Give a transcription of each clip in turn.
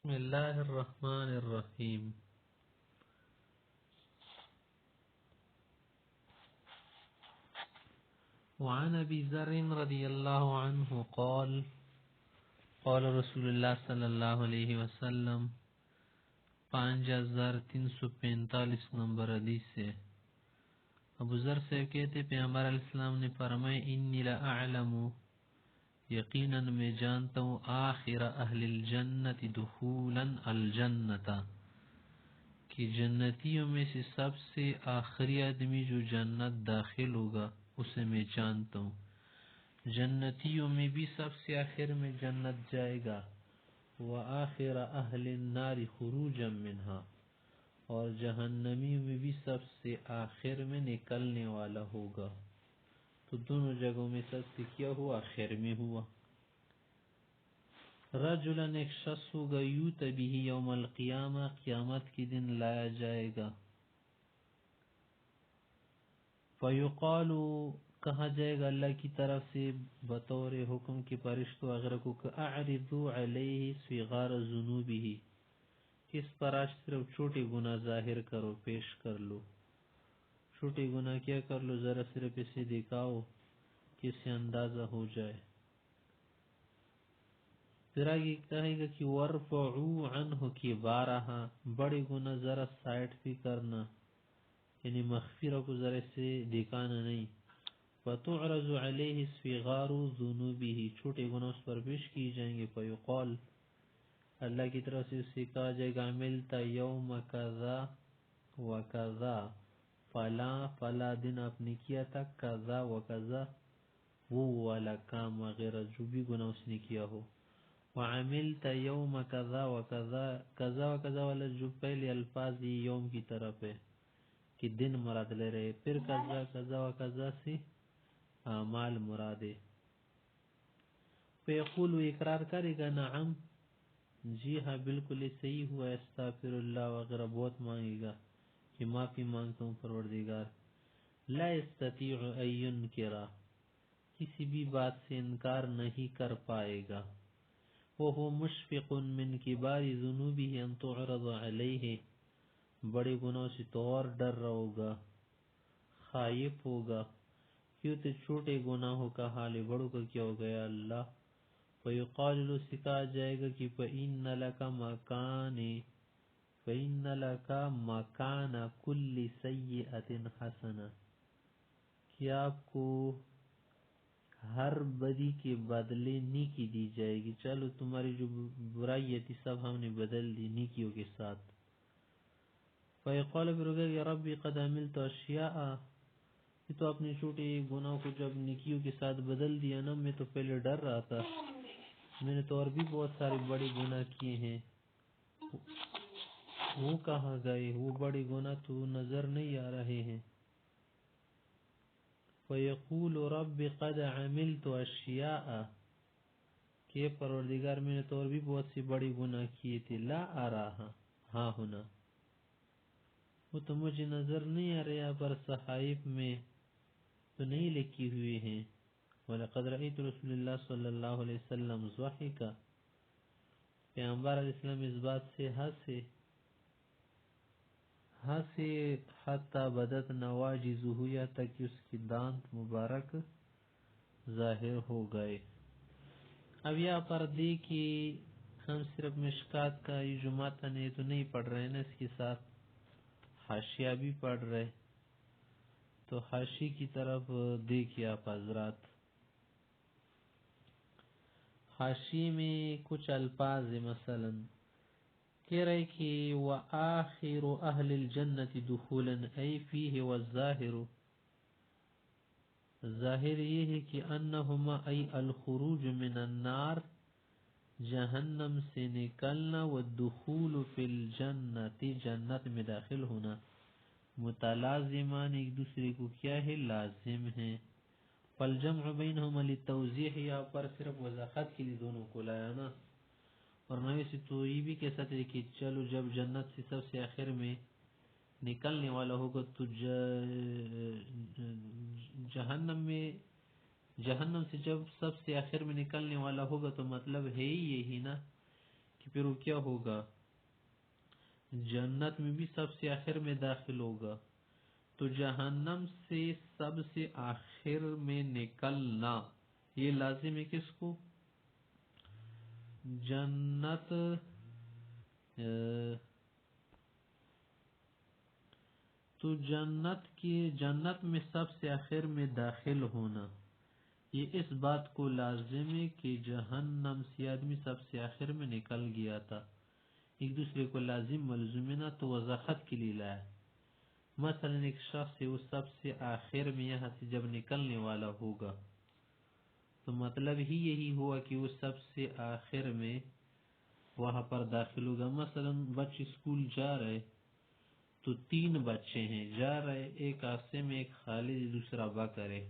بسم الله الرحمن الرحيم. وعن أبي ذر رضي الله عنه قال قال رسول الله صلى الله عليه وسلم 5345 نمبر حدیث سے ابو ذر سے کہتے پیغمبر علیہ السلام نے فرمایا انی لأعلم یقینا میں جانتا ہوں آخر اہل الجنت دخولا الجنت کہ جنتیوں میں سے سب سے آخری آدمی جو جنت داخل ہوگا اسے میں جانتا ہوں. جنتیوں میں بھی سب سے آخر میں جنت جائے گا. وآخر اہل النار خروجا منها اور جہنمیوں میں بھی سب سے آخر میں نکلنے والا ہوگا. تو دونوں جگہوں میں سب سے کیا ہوا؟ آخر میں ہوا. رجلا ایک شخص ہوگا یوت بھی یوم القیامہ قیامت کے دن لایا جائے گا. فیقال کہا جائے گا اللہ کی طرف سے بطور حکم کے فرشتوں وغیرہ کو کہ اعرضوا علیہ صغار ذنوبہ اس پر آج صرف چھوٹے گناہ ظاہر کرو، پیش کر لو. چھوٹے گناہ کیا کر لو، ذرا صرف اسے دکھاؤ کہ اسے اندازہ ہو جائے. پھر آگے کہے گا کہ ورفعوا عنہ کبارہا بڑے گناہ ذرا سائڈ پہ کرنا، یعنی مغفرہ کو ذرا سے دکھانا نہیں. فتعرض علیہ صغار ذنوبہ چھوٹے گناہ اس پر پیش کی جائیں گے. فیقال اللہ کی طرف سے اسے کہا جائے گا عملت یوم کذا و کذا فلا فلا دن آپ نے کیا تھا کذا و کذا وہ والا کام وغیرہ جو بھی گناہ اس نے کیا ہو. وعملت یوم کذا و کذا کذا و کذا والا جو پہلے الفاظ یہ یوم کی طرف ہے کہ دن مراد لے رہے، پھر کذا کذا و کذا سے اعمال مراد ہے. فیقول اقرار کرے گا نعم جی ہاں بالکل یہ صحیح ہوا، استغفر اللہ وغیرہ بہت مانگے گا کہ معافی مانگتا ہوں پروردگار. لا یستطیع ان ینکر کسی بھی بات سے انکار نہیں کر پائے گا. وہو مشفق من کبار ذنوبہ ان تعرض علیہ بڑے گناہوں سے تو اور ڈر رہا ہوگا، خائف ہوگا کیوں تو چھوٹے گناہوں کا حال بڑوں کا کیا ہو گیا اللہ. فیقال له سکھا جائے گا کہ فإن لك مکان کل سیئۃ حسنہ کہ آپ کو ہر بدی کے بدلے نیکی دی جائے گی. چلو تمہاری جو برائی تھی سب ہم نے بدل دی نیکیوں کے ساتھ. فیقال یا ربی قد عملت اشیاء کہ تو اپنے چھوٹے گناہوں کو جب نیکیوں کے ساتھ بدل دیا نا، میں تو پہلے ڈر رہا تھا، میں نے تو اور بھی بہت سارے بڑے گناہ کیے ہیں، وہ کہاں گئے؟ وہ بڑے گناہ تو نظر نہیں آ رہے ہیں. فیقول رب قد عملت اشیاء کہ پروردگار میں نے تو اور بھی بہت سی بڑی گناہ کیے تھے. لا اراہا ہاں ہونا وہ تو مجھے نظر نہیں آ رہے، یہاں پر صحائف میں تو نہیں لکھی ہوئے ہیں. وَلَقَدْ رَأَيْتُ رسول اللہ صلی اللہ علیہ وسلم ضحک پیغمبر علیہ السلام اس بات سے ہنسے حتی بدت نواجذہ یا تک کہ اس کی دانت مبارک ظاہر ہو گئے. اب یہاں پر دیکھیے ہم صرف مشکات کا یہ جو متن ہے تو نہیں پڑھ رہے نا، اس کے ساتھ حاشیہ بھی پڑھ رہے، تو حاشی کی طرف دیکھیے آپ حضرات. حاشی میں کچھ الفاظ مثلا کہہ رہے کہ وآخر اہل الجنت دخولا ای فیہ والظاہر ظاہر یہ ہے کہ انہما ای الخروج من النار جہنم سے نکلنا والدخول فی الجنت جنت میں داخل ہونا متلازمان ایک دوسرے کو کیا ہے؟ لازم ہیں. فالجمع بینہما للتوضیح یہاں پر صرف وضاحت کے لیے دونوں کو لایا نا، ورنہ سے تو یہ بھی کہہ سکتے کہ چلو جب جنت سے سب سے آخر میں نکلنے والا ہوگا تو جہنم سے جب سب سے آخر میں نکلنے والا ہوگا تو مطلب ہے یہی نا کہ پھر وہ کیا ہوگا، جنت میں بھی سب سے آخر میں داخل ہوگا. تو جہنم سے سب سے آخر میں نکلنا یہ لازم ہے کس کو؟ جنت تو جنت میں سب سے آخر میں داخل ہونا یہ اس بات کو لازم ہے کہ جہنم سے آدمی سب سے آخر میں نکل گیا تھا. ایک دوسرے کو لازم ملزوم نہ تو وضاحت کے لیے لایا. مثلا ایک شخص ہے وہ سب سے آخر میں یہاں سے جب نکلنے والا ہوگا تو مطلب ہی یہی ہوا کہ وہ سب سے آخر میں وہاں پر داخل ہوگا. مثلا بچے اسکول جا رہے تو 3 بچے ہیں جا رہے، ایک عاصم، ایک خالد، دوسرا بکر ہے.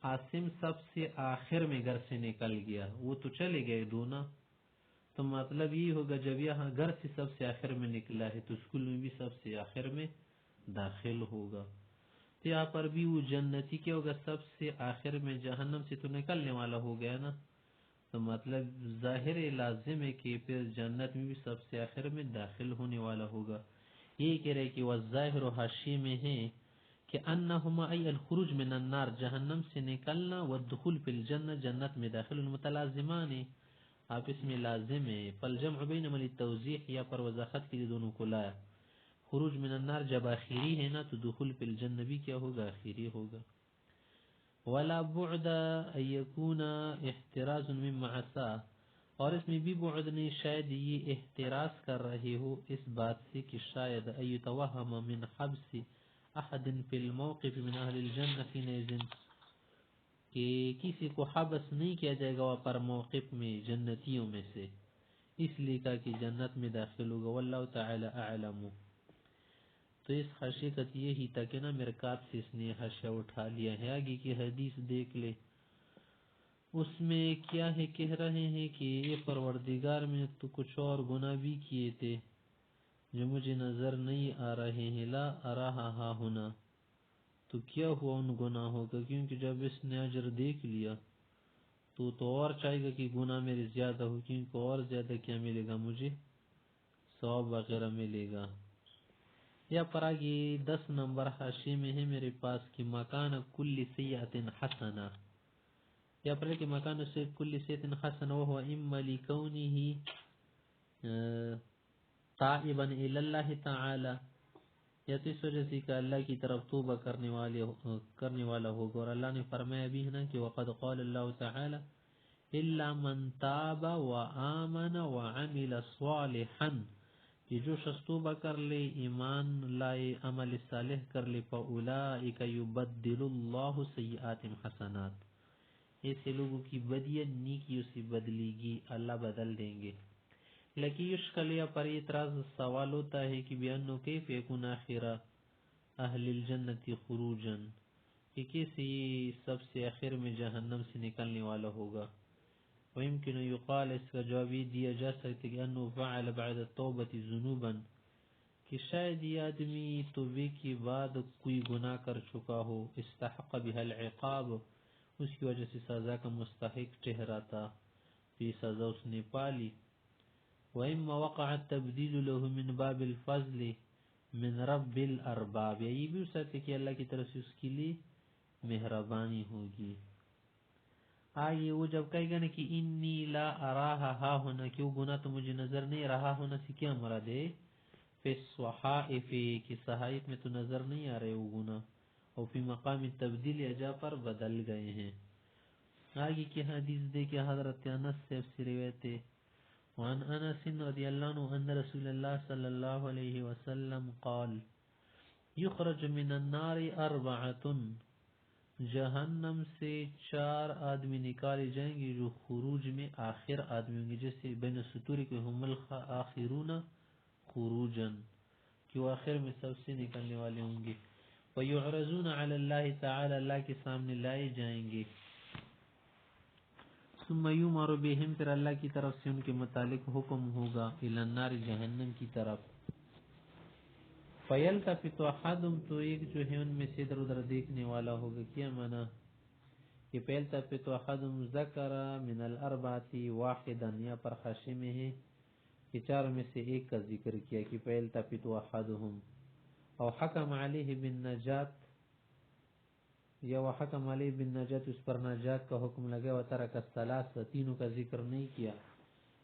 عاصم سب سے آخر میں گھر سے نکل گیا، وہ تو چلے گئے دونوں. تو مطلب یہ ہوگا جب یہاں گھر سے سب سے آخر میں نکلا ہے تو اسکول میں بھی سب سے آخر میں داخل ہوگا. تو یہاں پر بھی وہ جنتی کیا ہوگا، سب سے آخر میں جہنم سے تو نکلنے والا ہو گیا نا. تو مطلب ظاہر لازم ہے کہ پھر جنت میں بھی سب سے آخر میں داخل ہونے والا ہوگا. یہ کہہ رہے کہ والظاہر حاشی میں ہے کہ انہما ای الخروج من النار، جہنم سے نکلنا، والدخول فی الجنہ، جنت میں داخل، متلازمان ہے، آپ اس میں لازم ہے. فالجمع بینما للتوضیح، یا پر وضاحت کے لیے دونوں کو لایا. خروج من النار جب آخری ہے نا تو دخول فی الجنہ بھی کیا ہوگا، آخری ہوگا. ولا بعد ان یکون احتراز من معصا، اور اس میں بھی بعد نہیں، شاید یہ احتراز کر رہے ہو اس بات سے کہ شاید ان یتوہم من حبس احد فی الموقف من اہل الجنہ فی نیزن، کہ کسی کو حبس نہیں کیا جائے گا وہاں پر موقف میں جنتیوں میں سے، اس لیے کہا کہ جنت میں داخل ہوگا. واللہ تعالی اعلم. تو اس حاشیے کا یہی تھا کہ نا مرکات سے اس نے حاشیہ اٹھا لیا ہے. آگے کی حدیث دیکھ لے، اس میں کیا ہے، کہہ رہے ہیں کہ یہ پروردگار میں تو کچھ اور گناہ بھی کیے تھے جو مجھے نظر نہیں آ رہے ہیں، لا اراہا ہا ہونا. تو کیا ہوا ان گناہوں کا؟ کیونکہ جب اس نے اجر دیکھ لیا تو اور چاہے گا کہ گناہ میرے زیادہ ہو، کیونکہ اور زیادہ کیا ملے گا مجھے، ثواب وغیرہ ملے گا. یا پر آگے 10 نمبر حاشی میں ہے میرے پاس کہ مکان کل سیئت حسنہ، یا پر کہ مکان کل سیئت حسنہ وہو اما لکونہ تائبا الی اللہ تعالی، یا تو اس وجہ سے کہ اللہ کی طرف توبہ کرنے والا ہوگا. اور اللہ نے فرمایا بھی ہے نا کہ وقد قال اللہ تعالی الا من تاب وآمن وعمل صالحا، کہ جو شخص توبہ کر لے، ایمان لائے، عمل صالح کر لے، فاولئک یبدل اللہ سیئاتہم حسنات، ایسے لوگوں کی بدیاں نیکیوں سے بدلے گی، اللہ بدل دیں گے. لیکن یشکل یا پر اعتراض سوال ہوتا ہے کہ بیانو کیف یکون آخر اہل الجنت خروجا، کہ کیسے سب سے آخر میں جہنم سے نکلنے والا ہوگا. ويمكن يقال، اس کا جواب یہ دیا جا سکتا کہ انه فعل بعد التوبة ذنوبا، کہ شاید یہ آدمی توبے کے بعد کوئی گناہ کر چکا ہو، استحق بها العقاب، اس کی وجہ سے سزا کا مستحق ٹھہرا تھا، یہ سزا اس نے پالی. وإما وقع التبديل له من باب الفضل من رب الارباب، یہ بھی ہو سکتا ہے کہ اللہ کی طرف سے اس کے لیے مہربانی ہوگی. آئیے وہ جب کہے گا نا کہ انی لا اراہا ہا ہونا، کہ وہ گناہ تو مجھے نظر نہیں رہا ہونا سے کیا مراد ہے، فی الصحائف، کہ صحائف میں تو نظر نہیں آ رہے وہ گناہ، اور فی مقام تبدیل اجا پر بدل گئے ہیں. آگے کی حدیث دیکھیں، حضرت انس سے روایت ہے. وعن انس رضی اللہ عنہ ان رسول اللہ صلی اللہ علیہ وسلم قال یخرج من النار 4، جہنم سے 4 آدمی نکالے جائیں گے جو خروج میں آخر آدمی ہوں گے، جیسے بین السطور کے ہم الآخرون خروجا، کہ وہ آخر میں سب سے نکلنے والے ہوں گے. ویعرضون علی اللہ تعالی، اللہ کے سامنے لائے جائیں گے. ثم یؤمر بہم، پھر اللہ کی طرف سے ان کے متعلق حکم ہوگا، الی النار، جہنم کی طرف. فیلتفت احدهم، تو ایک جو ہے ان میں سے ادھر ادھر دیکھنے والا ہوگا. کیا معنی کہ فیلتفت احدهم ذکر من الاربعۃ واحدا، یا پر خاشی میں ہے کہ چاروں میں سے ایک کا ذکر کیا کہ فَيَلْتَفِتُ أَحَدُهُمْ او حکم علیہ بالنجات یا وحکم علیہ بالنجات، اس پر نجات کا حکم لگا، وترک الثلاث، تینوں کا ذکر نہیں کیا،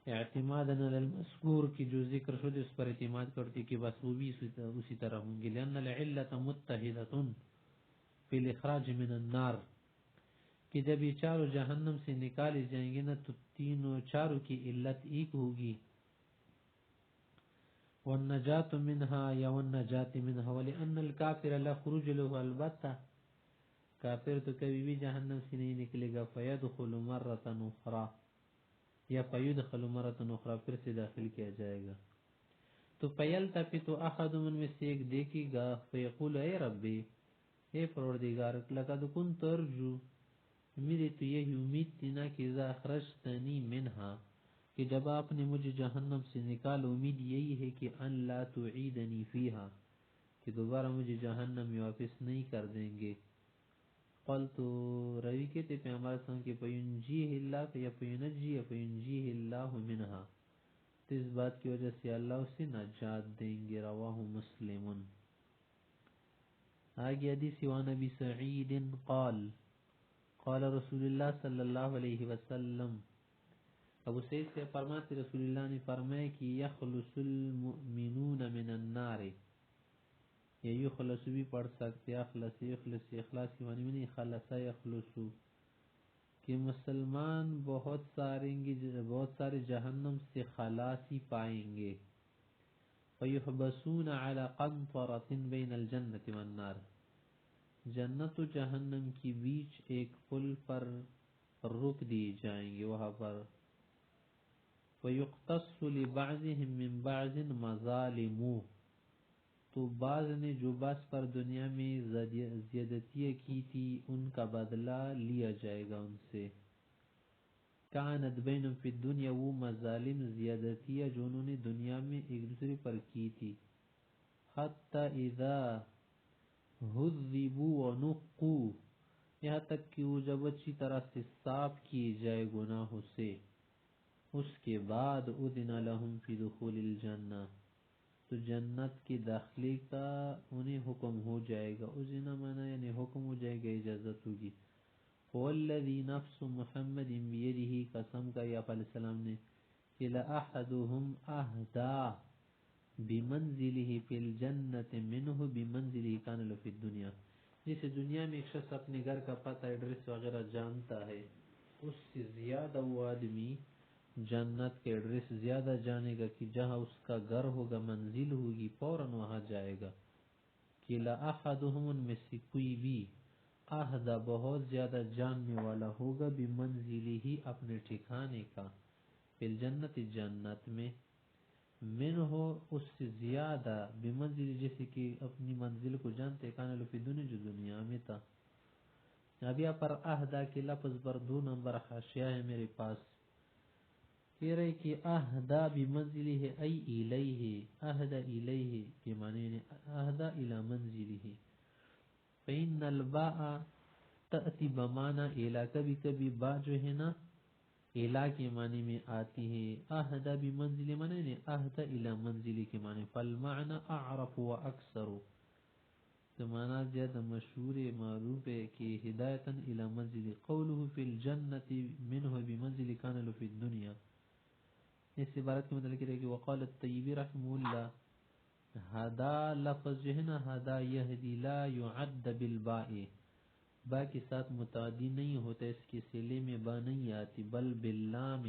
اعتمادا علی المذکور کی جو ذکر شد اس پر اعتماد کرتی کہ بس وہ بھی اسی طرح ہوں گے، لأن العلة متحدة فی الاخراج من النار، کہ جب یہ چاروں جہنم سے نکالے جائیں گے نا تو تینوں چاروں کی علت ایک ہوگی، والنجات منها یا والنجات منها، ولأن الكافر لا خروج له البتہ، کافر تو کبھی بھی جہنم سے نہیں نکلے گا، فیدخل مرۃ اخرى یا فیدخل مرۃ اخرى، پھر سے داخل کیا جائے گا۔ تو فیلتفت احد من میں سے ایک دیکھے گا، فیقول اے ربی، اے پروردگار، لقد كنت ارجو، میری تو یہی امید تھی نا کہ اذا اخرجتنی منها، کہ جب آپ نے مجھے جہنم سے نکال، امید یہی ہے کہ ان لا تعیدنی فیہا، کہ دوبارہ مجھے جہنم میں واپس نہیں کر دیں گے۔ قلت، روی کہتے پیغمبر صلی اللہ علیہ وسلم کہ فینجیہ اللہ یا فینجیہ اللہ منها، تو اس بات کی وجہ سے اللہ اسے نجات دیں گے، رواہ مسلم۔ آگے حدیث وان ابی سعید قال قال رسول اللہ صلی اللہ علیہ وسلم، ابو سعید سے فرماتے رسول اللہ نے فرمایا کہ یخلص المؤمنون من النار، یا یخلص بھی پڑھ سکتے، اخلص اخلاص کی معنی میں نہیں، خلص یخلص، کہ مسلمان بہت سارے جہنم سے خلاصی پائیں گے، فیحبسون علی قنطرۃ بین الجنۃ والنار، جنت و جہنم کی بیچ ایک پل پر رک دیے جائیں گے وہاں پر، فیقتص لبعضهم من بعض مظالم، تو بعض نے جو بعض پر دنیا میں زیادتیاں کی تھی ان کا بدلہ لیا جائے گا ان سے، کانت بینہم فی الدنیا، وہ مظالم زیادتیاں جو انہوں نے دنیا میں ایک دوسرے پر کی تھی، حتی اذا حذبوا ونقوا، یہاں تک کہ وہ جب اچھی طرح سے صاف کیے جائے گناہوں سے، اس کے بعد اذن لہم فی دخول الجنہ، تو جنت کے داخلے کا انہیں حکم ہو جائے گا، اذن مانا یعنی حکم ہو جائے گا، اجازت ہوگی۔ والذی نفس محمد بیدہ، قسم کا یا علیہ السلام نے، کہ لأحدهم اہدی بمنزلہ فی الجنت منہ بمنزلہ کان له فی الدنیا، جسے دنیا میں ایک شخص اپنے گھر کا پتہ ایڈریس وغیرہ جانتا ہے، اس سے زیادہ وہ آدمی جنت کے ایڈریس زیادہ جانے گا، کہ جہاں اس کا گھر ہوگا، منزل ہوگی، فوراً وہاں جائے گا، کہ لأحدهم ان میں سے کوئی بھی، اہدا بہت زیادہ جاننے والا ہوگا، بمنزلہ ہی اپنے ٹھکانے کا، فی الجنت جنت میں، من ہو اس سے زیادہ، بمنزل جیسے کہ اپنی منزل کو جانتے، کان له فی الدنیا جو دنیا میں تھا۔ اب یہاں پر اہدا کے لفظ پر 2 نمبر حاشیہ ہے میرے پاس، کہہ رہے کہ اہدا بمنزلہ ای الیہ، اہدا الیہ کے معنی اہدا الی منزلہ، فإن الباء تأتی بمانا الی، کبھی کبھی با جو ہے نا الی کے معنی میں آتی ہے، اہدا بمنزل معنی یعنی اہدا الی منزل کے معنی، فالمعنی اعرف و اکثر، تو معنی زیادہ مشہور معروف ہے کہ ہدایتا الی منزل، قوله فی الجنت منہ بمنزل کان له فی الدنیا، اس عبارت کے مطلب ہے کہ وقال الطیبی رحمہ اللہ، ہدا لفظ جو ہے نا، ہدا یہدی لا یعد بالباء، با کے ساتھ متعدی نہیں ہوتا، اس کے سلے میں با نہیں آتی، بل باللام،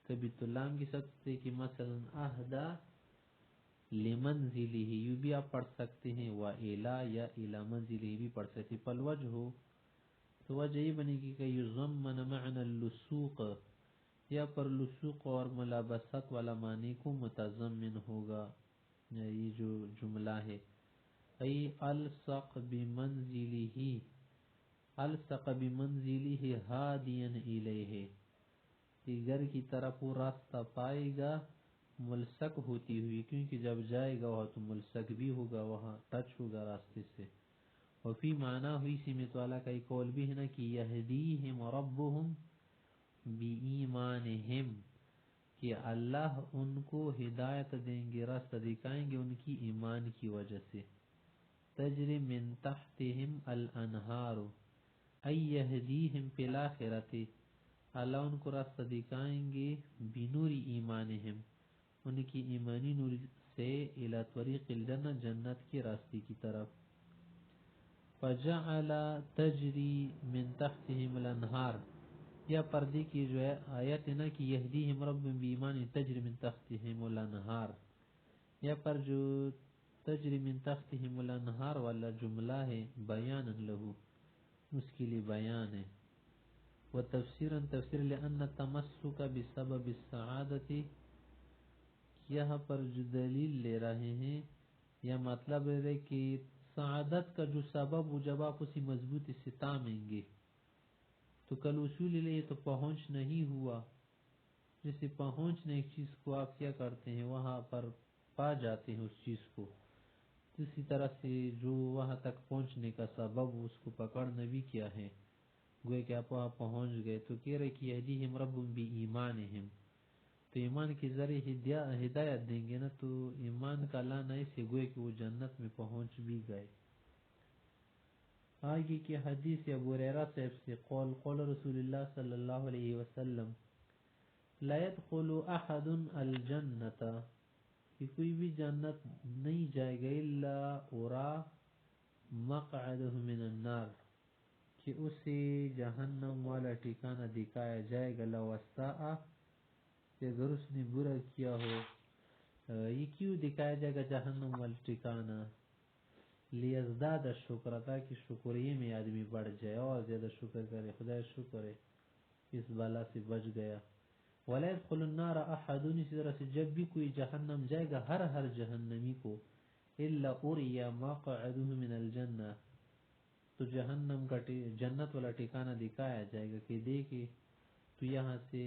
کبھی تو لام کی ساتھ کہ مثلا اہدا لمنزلہ، یوں بھی آپ پڑھ سکتے ہیں، و الا یا الی منزلہ بھی پڑھ سکتے، فالوجہ ہو تو وجہ یہ بنے گی کہ یضمن معنی اللسوق، یا پر لسوق اور ملابست والا معنی کو متضمن ہوگا، یہ جو جملہ ہے، ای الصق بمنزلہ، الصق بمنزلہ ہادیا الیہ، کہ گھر کی طرف وہ راستہ پائے گا ملصق ہوتی ہوئی، کیونکہ جب جائے گا وہاں تو ملصق بھی ہوگا، وہاں ٹچ ہوگا راستے سے، اور فی معنی ہوئی سمت والا کا ایک قول بھی ہے نا کہ یہدیہم ربہم بی ایمانہم، کہ اللہ ان کو ہدایت دیں گے، راستہ دکھائیں گے ان کی ایمان کی وجہ سے. تجری من تحتہم الانہار ای یہدیہم فی الاخرۃ، اللہ ان کو راستہ دکھائیں گے بنور ایمانہم، ان کی ایمانی نور سے، الی طریق الجنہ، جنت کے راستے کی طرف. فجعل تجری من تحتہم الانہار، یا پردے کی جو ہے آیت ہے نا کہ یہدیہم رب بایمان تجری من تحتہم الانہار، یا پر جو تجری من تحتہم الانہار والا جملہ ہے بیانا لہو، اس کے لیے بیان ہے. و تفسیرا، تفسیر لأن تمسک بسبب السعادت، یہاں پر جو دلیل لے رہے ہیں یا مطلب ہے کہ سعادت کا جو سبب ہو، جب آپ اسی مضبوطی سے تامیں گے تو کل اصول لیے تو پہنچ نہیں ہوا. جیسے پہنچنے ایک چیز کو آپ کیا کرتے ہیں وہاں پر پا جاتے ہیں اس چیز کو، اسی طرح سے جو وہاں تک پہنچنے کا سبب اس کو پکڑنا بھی کیا ہے، گوئے کہ آپ وہاں پہنچ گئے. تو کہہ رہے کہ یہدیہم رب بایمانہم، تو ایمان کے ذریعے ہدایت دیں گے نا، تو ایمان کا لانا اسے گوئے کہ وہ جنت میں پہنچ بھی گئے. آگے کی حدیث ابو ہریرہ صاحب سے قول رسول اللہ صلی اللہ علیہ وسلم لا يدخل احد الجنت، کہ کوئی بھی جنت نہیں جائے گا الا ارا مقعده من النار، کہ اسے جہنم والا ٹھکانہ دکھایا جائے گا. لو استاء، کہ اگر اس نے برا کیا ہو. یہ کیوں دکھایا جائے گا جہنم والا ٹھکانہ؟ لیزداد شکر، تاکہ شکریہ میں آدمی بڑھ جائے اور زیادہ شکر کرے، خدا شکر ہے اس بلا سے بچ گیا. ولا يدخل النار احد، اسی طرح سے جب بھی کوئی جہنم جائے گا ہر جہنمی کو الا اریا مقعده من الجنہ، تو جہنم کا جنت والا ٹھکانہ دکھایا جائے گا کہ دیکھے تو یہاں سے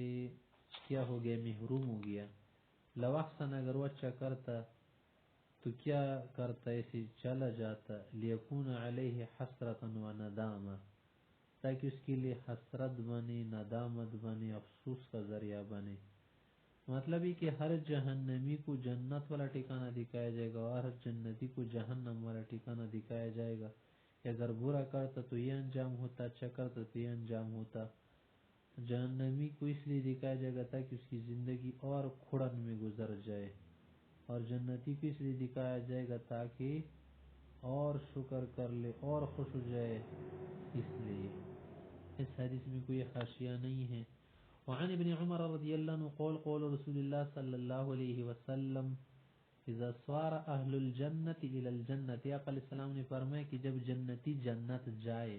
کیا ہو گیا، محروم ہو گیا. لو احسن، اگر وہ اچھا کرتا تو کیا کرتا، ایسے چلا جاتا. لیکون علیہ حسرتا و ندامہ، تاکہ اس کے لیے حسرت بنے، ندامت بنے، افسوس کا ذریعہ بنے. مطلب یہ کہ ہر جہنمی کو جنت والا ٹھکانہ دکھایا جائے گا اور ہر جنتی کو جہنم والا ٹھکانہ دکھایا جائے گا. اگر برا کرتا تو یہ انجام ہوتا، اچھا کرتا تو یہ انجام ہوتا. جہنمی کو اس لیے دکھایا جائے گا تاکہ اس کی زندگی اور کھڑن میں گزر جائے، اور جنتی کو اس لیے دکھایا جائے گا تاکہ اور شکر کر لے اور خوش ہو جائے. اس لیے اس حدیث میں کوئی حاشیہ نہیں ہے. وعن ابن عمر رضی اللہ عنہ قول رسول اللہ صلی اللہ علیہ وسلم اذا صار اہل الجنت الى الجنت، آپ علیہ السلام نے فرمایا کہ جب جنتی جنت جائے،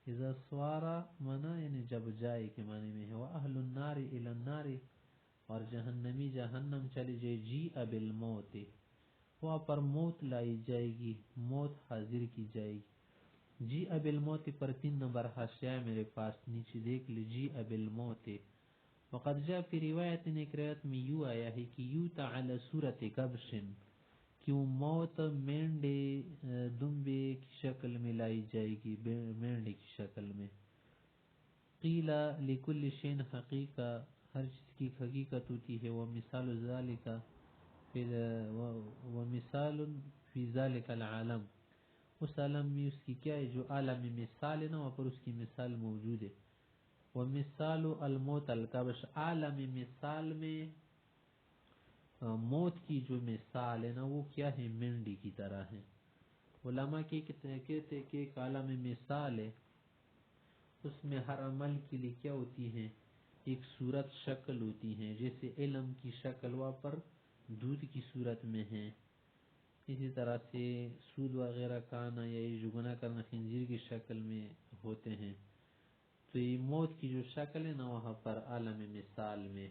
اذا صار منا یعنی جب جائے کے معنی میں ہے، واہل النار الى النار، اور جہنمی جہنم چلی جائے، جیء بالموت، وہاں پر موت لائی جائے گی، موت حاضر کی جائے گی. جیء بالموت پر 3 نمبر حاشیہ میرے پاس، نیچے دیکھ لیجیے. بالموت وقد جاء فی روایت، ایک روایت میں یوں آیا ہے کہ یوتا علی صورت کبش، کہ وہ موت مینڈے دمبے کی شکل میں لائی جائے گی، مینڈے کی شکل میں. قیل لکل شین حقیقہ، ہر چیز کی حقیقت ہوتی ہے. ومثال ذالک ومثال فی ذالک العالم، اس عالم میں اس کی کیا ہے، جو عالم مثال ہے نا وہاں پر اس کی مثال موجود ہے. ومثال الموت الکبش، عالم مثال میں موت کی جو مثال ہے نا وہ کیا ہے، مینڈی کی طرح ہے. علماء کہتے ہیں کہ ایک عالم مثال ہے، اس میں ہر عمل کے لیے کیا ہوتی ہے، ایک صورت شکل ہوتی ہے. جیسے علم کی شکل وہاں پر دودھ کی صورت میں ہے، اسی طرح سے سود وغیرہ کھانا یا یہ جو گناہ کرنا خنزیر کی شکل میں ہوتے ہیں. تو یہ موت کی جو شکل ہے نا وہاں پر عالم مثال میں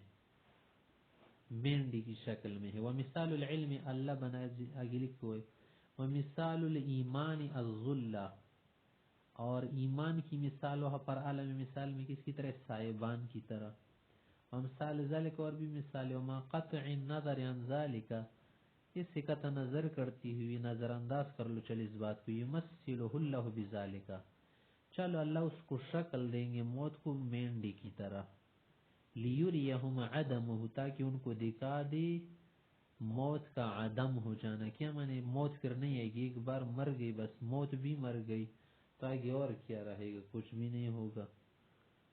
مینڈی کی شکل میں ہے. ومثال العلم، اللہ بنا آگے لکھو، ومثال الایمان الظلہ، اور ایمان کی مثال وہاں پر عالم مثال میں کس کی طرح، سائبان کی طرح. ومثال ذالک، اور بھی مثال، وما قطع النظر عن ذالک، اس سے قطع نظر کرتی ہوئی، نظر انداز کر لو چل اس بات کو، یمثلہ اللہ بذالک، چلو اللہ اس کو شکل دیں گے موت کو مینڈی کی طرح. لیریہم عدمہ، تاکہ ان کو دکھا دے موت کا عدم ہو جانا. کیا مانے موت پھر نہیں آئے گی، ایک بار مر گئی بس، موت بھی مر گئی تو آگے اور کیا رہے گا، کچھ بھی نہیں ہوگا.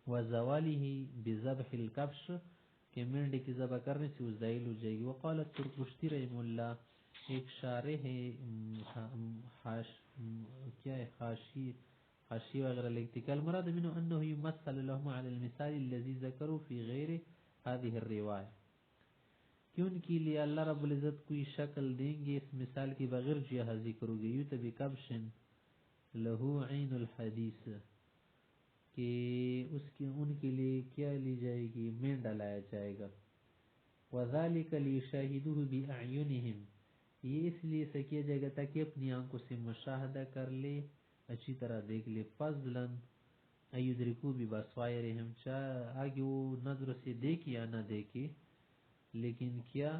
وَزَوَالِهِ بِذَبْحِ الْكَبْشِ، کہ مینڈے کی ذبح کرنے سے وہ زائل ہو جائے گی. وقال الترکشتی رحم اللہ، ایک شارح ہے کیا ہے حاشی وغیرہ لکھتے کہ المراد منه انه يمثل لهم على المثال الذي ذكروا في غير هذه الروایہ، کہ ان کے لیے اللہ رب العزت کوئی شکل دیں گے اس مثال کی بغیر جو یہاں ذکر ہو گئی. یوتبی کبشن لہو عین الحدیث، کہ اس کی ان کے لیے کیا لی جائے گی، مینڈا لایا جائے گا. وَذَلِكَ لِيُشَاهِدُوهُ بِأَعْيُنِهِمْ، یہ اس لیے سے کیا جائے گا تاکہ اپنی آنکھوں سے مشاہدہ کر لے، اچھی طرح دیکھ لے. فضلاً ایدرکو ببصائرہم، آگے وہ نظر سے دیکھ یا نہ دیکھے لیکن کیا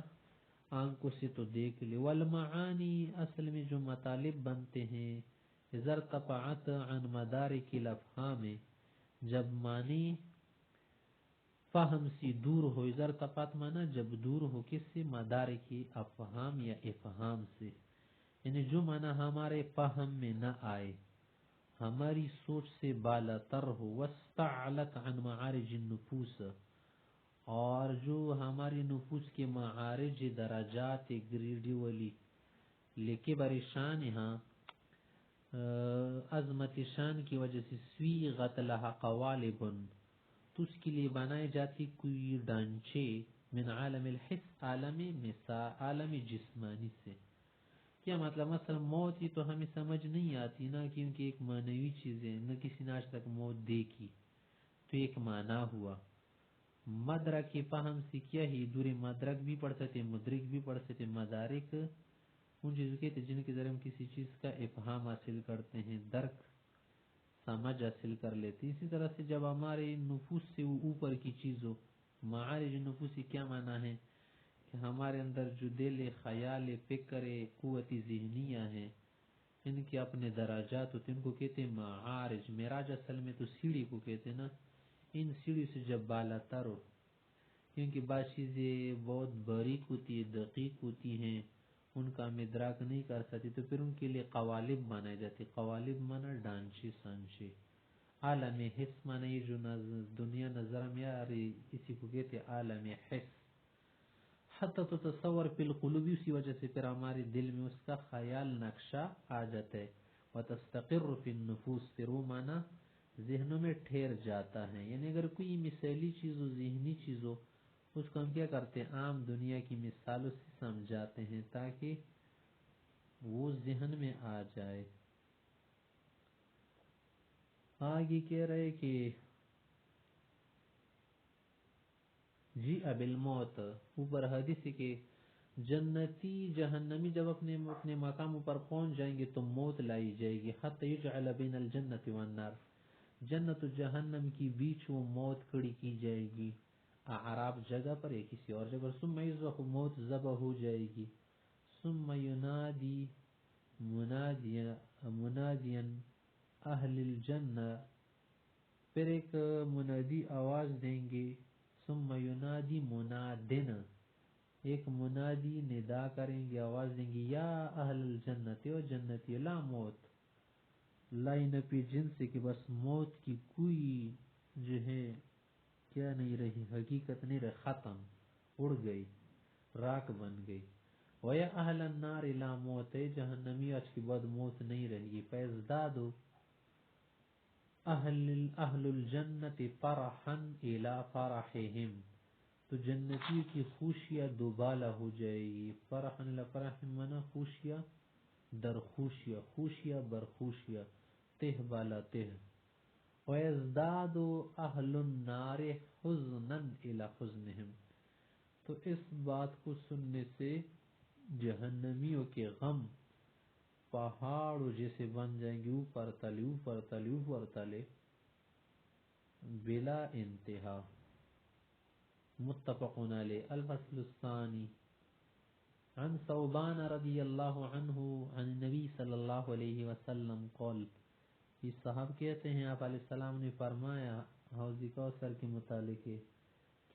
آنکھوں سے تو دیکھ لے. والمعانی، اصل میں جو مطالب بنتے ہیں، اذا ارتفعت عن مدارک الافہام، جب معنی فہم سے دور ہو. اذا ارتفعت مانا جب دور ہو، کس سے، مدارک افہام یا افہام سے، یعنی جو معنی ہمارے فہم میں نہ آئے، ہماری سوچ سے بالا تر ہو. واستعلت عن معارج النفوس، اور جو ہماری نفوس کے معارج درجات گریڈی والی لکے پریشان ہاں عظمت شان کی وجہ سے، سویغت لها قوالب، تو اس کے لیے بنائے جاتی کوئی ڈانچے، من عالم الحس، عالم جسمانی سے. کیا مطلب، مثلا موت ہی تو ہمیں سمجھ نہیں آتی نا، کیونکہ ایک معنوی چیز ہے، نہ کسی نے آج تک موت دیکھی، تو ایک معنی ہوا. مدرک فہم سے کیا ہی دوری، مدرک بھی پڑھ سکتے، مدرک بھی پڑھ سکتے. مدارک ان چیزوں کے جن کے ذریعے ہم کسی چیز کا افہام حاصل کرتے ہیں، درک سمجھ حاصل کر لیتے. اسی طرح سے جب ہمارے نفوس سے اوپر کی چیزوں، معارج نفوس سے کیا معنی ہے کہ ہمارے اندر جو دل، خیال، فکر، قوت ذہنیہ ہیں، ان کے اپنے درجات ہوتے ہیں، ان کو کہتے ہیں معارج. معراج اصل میں تو سیڑھی کو کہتے ہیں نا. ان سیڑھی سے جب بالا تر ہو، کیونکہ بعض چیزیں بہت باریک ہوتی ہے، دقیق ہوتی ہیں، ان کا ہم ادراک نہیں کر سکتے، تو پھر ان کے لیے قوالب بنائے جاتے. قوالب مانا ڈانچے سانچے. عالم حس مانا یہ جو دنیا نظر میں آ رہی، اسی کو کہتے عالم حس. حتی تتصور فی القلوب، اسی وجہ سے پھر ہمارے دل میں اس کا خیال نقشہ آ جاتا ہے. وتستقر فی النفوس، پھر وہ مانا ذہنوں میں ٹھہر جاتا ہے. یعنی اگر کوئی مثالی چیز ہو، ذہنی چیز ہو، اس کو ہم کیا کرتے ہیں، عام دنیا کی مثالوں سے سمجھاتے ہیں تاکہ وہ ذہن میں آ جائے. آگے کہہ رہے کہ جی اب الموت، اوپر حدیث کہ جنتی جہنمی جب اپنے مقاموں پر پہنچ جائیں گے تو موت لائی جائے گی. حتی یجعل بین الجنت والنار، جنت و جہنم کی بیچ وہ موت کھڑی کی جائے گی، اعراب جگہ پر یا کسی اور جگہ پر. ثم یذبح، موت ذبح ہو جائے گی. ثم ینادی منادیا اہل الجنہ، پھر ایک منادی آواز دیں گے. ثم ینادی منادن، ایک منادی ندا کریں گے، آواز دیں گے، یا اہل الجنت، و جنتی، لا موت، لائن پی جن سے، کہ بس موت کی کوئی جو ہے کیا نہیں رہی، حقیقت نہیں رہی، ختم، اڑ گئی، راک بن گئی. وَيَا أَهْلَ النَّارِ لَا مَوْتَ، جہنمی آج کی بعد موت نہیں رہی. فَيَزْدَادُ اہل الجنت فرحا الى فرحہم، تو جنتی کی خوشیاں دوبالا ہو جائے گی. فرحا الى فرحہم منا خوشیاں در خوشیاں، خوشیاں بر خوشیاں، تہ بالا تہ. وَيَزْدَادُ اہل النار حزنا الى حزنہم، تو اس بات کو سننے سے جہنمیوں کے غم پہاڑوں جیسے بن جائیں گے، اوپر تلے اوپر تلے اوپر تلے، بلا انتہا. متفق علیہ. الفصل الثانی، عن ثوبان رضی اللہ عنہ عن نبی صلی اللہ علیہ وسلم قال، یہ صاحب کہتے ہیں آپ علیہ السلام نے فرمایا حوض کوثر کے متعلق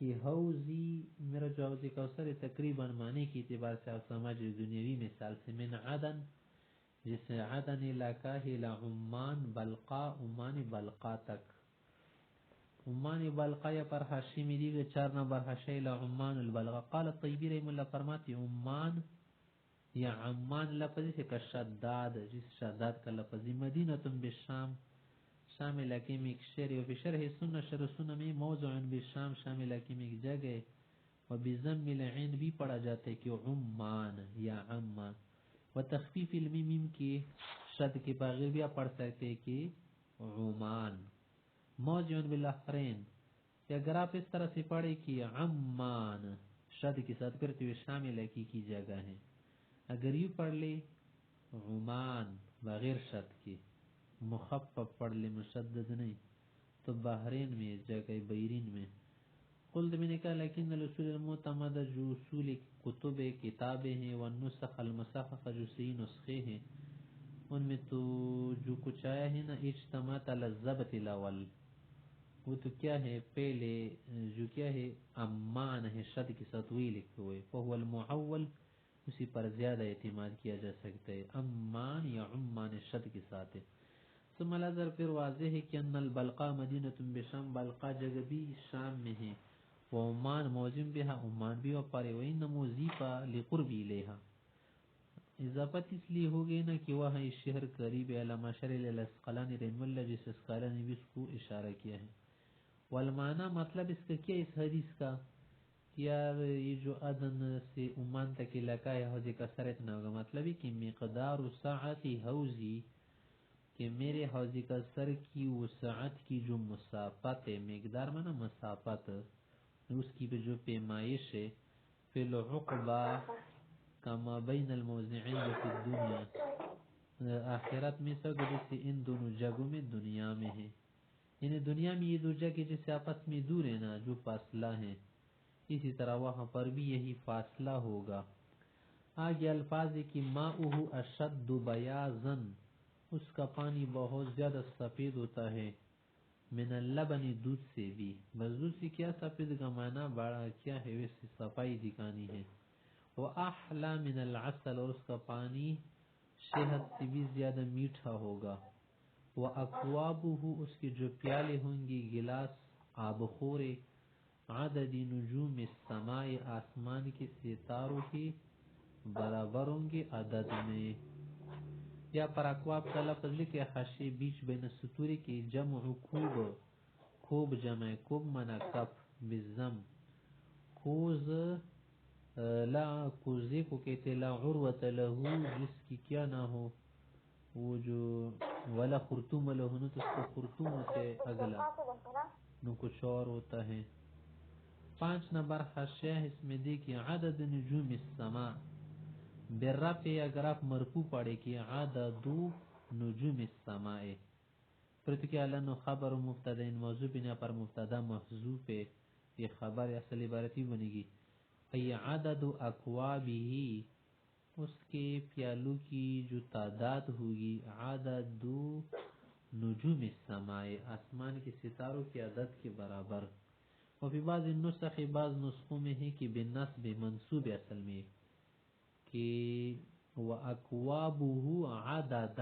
کہ حوضی میرا جو حوض کوثر ہے تقریباً معنی کے اعتبار سے آپ سمجھ دنیاوی مثال سے من عدن، جس سے عدن علاقہ ہے لعمان بلقا، عمان بلقا تک. عمان بلقا یا پر حاشی میں دیگر 4 نمبر حاشی لعمان البلقا. قال الطیبی رحم اللہ فرماتی عمان یا عمان لفظ سے کا شداد، جس شداد کا لفظ مدینہ بالشام، شام علاقے میں ایک شہر ہے. و بشرح سنہ شرح سنہ میں موضع بالشام، شام علاقے میں ایک جگہ ہے. و بضم العین بھی پڑھا جاتا ہے کہ عمان یا عمان. و تخفیف المیم کی شد کے بغیر بھی آپ پڑھ سکتے ہیں کہ عمان. موضع بالاخرین کہ اگر آپ اس طرح سے پڑھیں کہ عمان شد کے ساتھ کرتے ہوئے شام علاقے کی جگہ ہے. اگر یوں پڑھ لے عمان بغیر شد کے، مخفف پڑھ لے مشدد نہیں، تو بحرین میں جگہ بیرین میں. قلت میں نے کہا لیکن الاصول المعتمد جو اصول کتب کتابیں ہیں، والنسخ المصححہ جو صحیح نسخے ہیں، ان میں تو جو کچھ آیا ہے نا اجتماعت علی الضبط الاول، وہ تو کیا ہے پہلے جو کیا ہے امان ہے شد کے ساتھ وہی لکھے ہوئے، فهو المعول، اسی پر زیادہ اعتماد کیا جا سکتا ہے. امان یا عمان شد کے ساتھ ہے. ثم الازر پھر واضح ہے کہ ان البلقا مدینہ بشام، بلقا جگہ بھی شام میں ہے. و عمان موزم بها، عمان بھی وپارے. و انمو زیفا لقرب الیہا، اضافت اس لیے ہو گئی نا کہ وہ ہے شہر قریب ہے. علامہ شریل الاسقلانی رحم اللہ جس اسقلانی بھی اس کو اشارہ کیا ہے. والمعنی مطلب اس کا کیا اس حدیث کا، یار یہ جو ادن سے عمان تک علاقہ ہے حوض کوثر اتنا ہوگا، مطلب ہے کہ مقدار ساعت حوضی، کہ میرے حوض کوثر کی وسعت کی جو مسافت ہے، مقدار مانا مسافت، اس کی جو پیمائش ہے، فی العقبہ کما بین الموضعین فی الدنیا، آخرت میں سب جیسے ان دونوں جگہوں میں دنیا میں ہے. یعنی دنیا میں یہ دو جگہ جیسے آپس میں دور ہے نا، جو فاصلہ ہیں، اسی طرح وہاں پر بھی یہی فاصلہ ہوگا. آگے الفاظ ہے کہ ماؤہ اشد بیاضا، اس کا پانی بہت زیادہ سفید ہوتا ہے. من اللبن، دودھ سے بھی. بس دودھ سے کیا سفید کا معنی بڑا کیا ہے، ویسے صفائی دکھانی ہے. وہ احلا من العسل، اور اس کا پانی شہد سے بھی زیادہ میٹھا ہوگا. وہ اکوابہ، اس کے جو پیالے ہوں گے گلاس آبخورے، عدد نجوم السماء، آسمان کے ستاروں کے برابر ہوں گے عدد میں. یا پر اکواب کا لفظ لکھے حاشی بیچ بین سطوری کی جمع کوب، کوب جمع کوب منا کپ بالضم. کوز لا کوزے کو کہتے لا عروت لہو، جس کی کیا نہ ہو، وہ جو ولا خرطوم لہو نو، تو اس کو خرطوم ہوتے ہے اگلا نو کچھ اور ہوتا ہے. 5 نمبر حاشیہ اس میں دیکھیں عدد نجوم السماء بالرفع، اگر آپ مرفوع پڑھے کہ عدد نجوم السماء، پھر تو کیا لانو خبر و مبتدا ان موضوع بنا پر مبتدا محذوف ہے، یہ خبر اصل عبارتی بنے گی. ای عدد اکوابہ، اس کے پیالوں کی جو تعداد ہوگی، عدد نجوم السماء، آسمان کے ستاروں کی عدد کے برابر. اور فی بعض النسخ، بعض نسخوں میں ہے کہ بالنصب منصوب اصل میں، کہ وَأَكْوَابُهُ عَدَدَ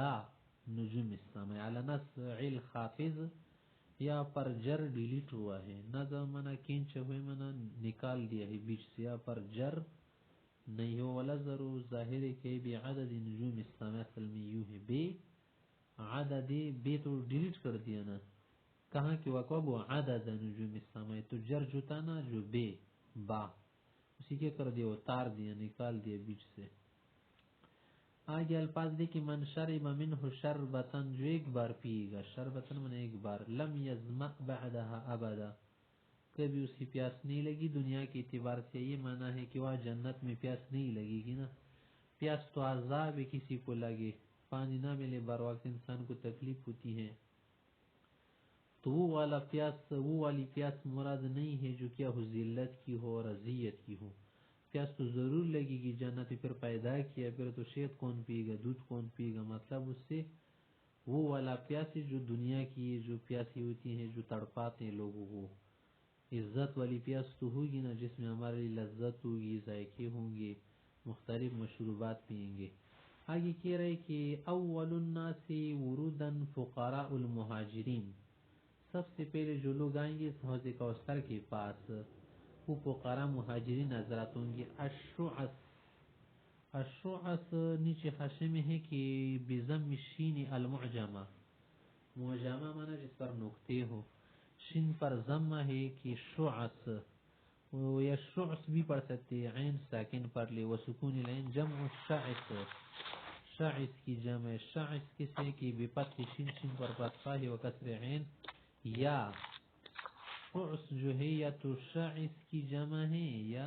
نجوم السماء علی نصع الخافض، یا پر جر ڈیلیٹ ہوا ہے، نظر منا کینچ ہوئے منا نکال دیا ہے بیچ سے، یا پر جر نہیں ہو. ولا ضرور ظاہر ہے کہ بے عدد نجوم السماء اصل میں یوں ہے، بے عدد، بے تو ڈیلیٹ کر دیا نا، کہاں کہ وَأَكْوَابُهُ عَدَدَ نجوم السماء، تو جر جو تھا نا جو بے با، اسی کے کر دیا، اتار دیا، نکال دیا بیچ سے. آگے الفاظ دیکھیں من شرب منہ شربتن، جو ایک بار پیے گا، شربتن من ایک بار، لم یظمأ بعدها ابدا، کبھی اس کی پیاس نہیں لگی دنیا کے اعتبار سے. یہ معنی ہے کہ وہ جنت میں پیاس نہیں لگے گی نا. پیاس تو عذاب ہے کسی کو لگے، پانی نہ ملے بر وقت انسان کو تکلیف ہوتی ہے، تو وہ والا پیاس، وہ والی پیاس مراد نہیں ہے جو کیا ہو ذلت کی ہو اور اذیت کی ہو. پیاس تو ضرور لگے گی، جنت پھر پیدا کیا، پھر تو شہد کون پیے گا، دودھ کون پیے گا. مطلب اس سے وہ والا پیاس جو دنیا کی جو پیاسی ہوتی ہیں، جو تڑپاتے ہیں لوگوں کو، عزت والی پیاز تو ہوگی نا جس میں ہمارے لیے لذت ہوگی، ذائقے ہوں گے، مختلف مشروبات پئیں گے. آگے کہہ رہے کہ اول الناس ورودا فقراء المہاجرین، سب سے پہلے جو لوگ آئیں گے اس حوض کوثر کے پاس وہ فقراء مہاجرین حضرات ہوں گے. الشعث، الشعث نیچے حاشے میں ہے کہ بضم الشین المعجمہ، معجمہ مانا جس پر نقطے ہو، شین پر ضمہ ہے کہ شعث، یا شعث بھی پڑھ سکتے ہیں، عین ساکن پر لے، وسکون العین جمع شعث، شعث کی جمع. شعث کسے کی بفتح شین، شین پر فتحہ ہے، وکسر عین. یا شعث جو ہے یا تو شعث کی جمع ہے یا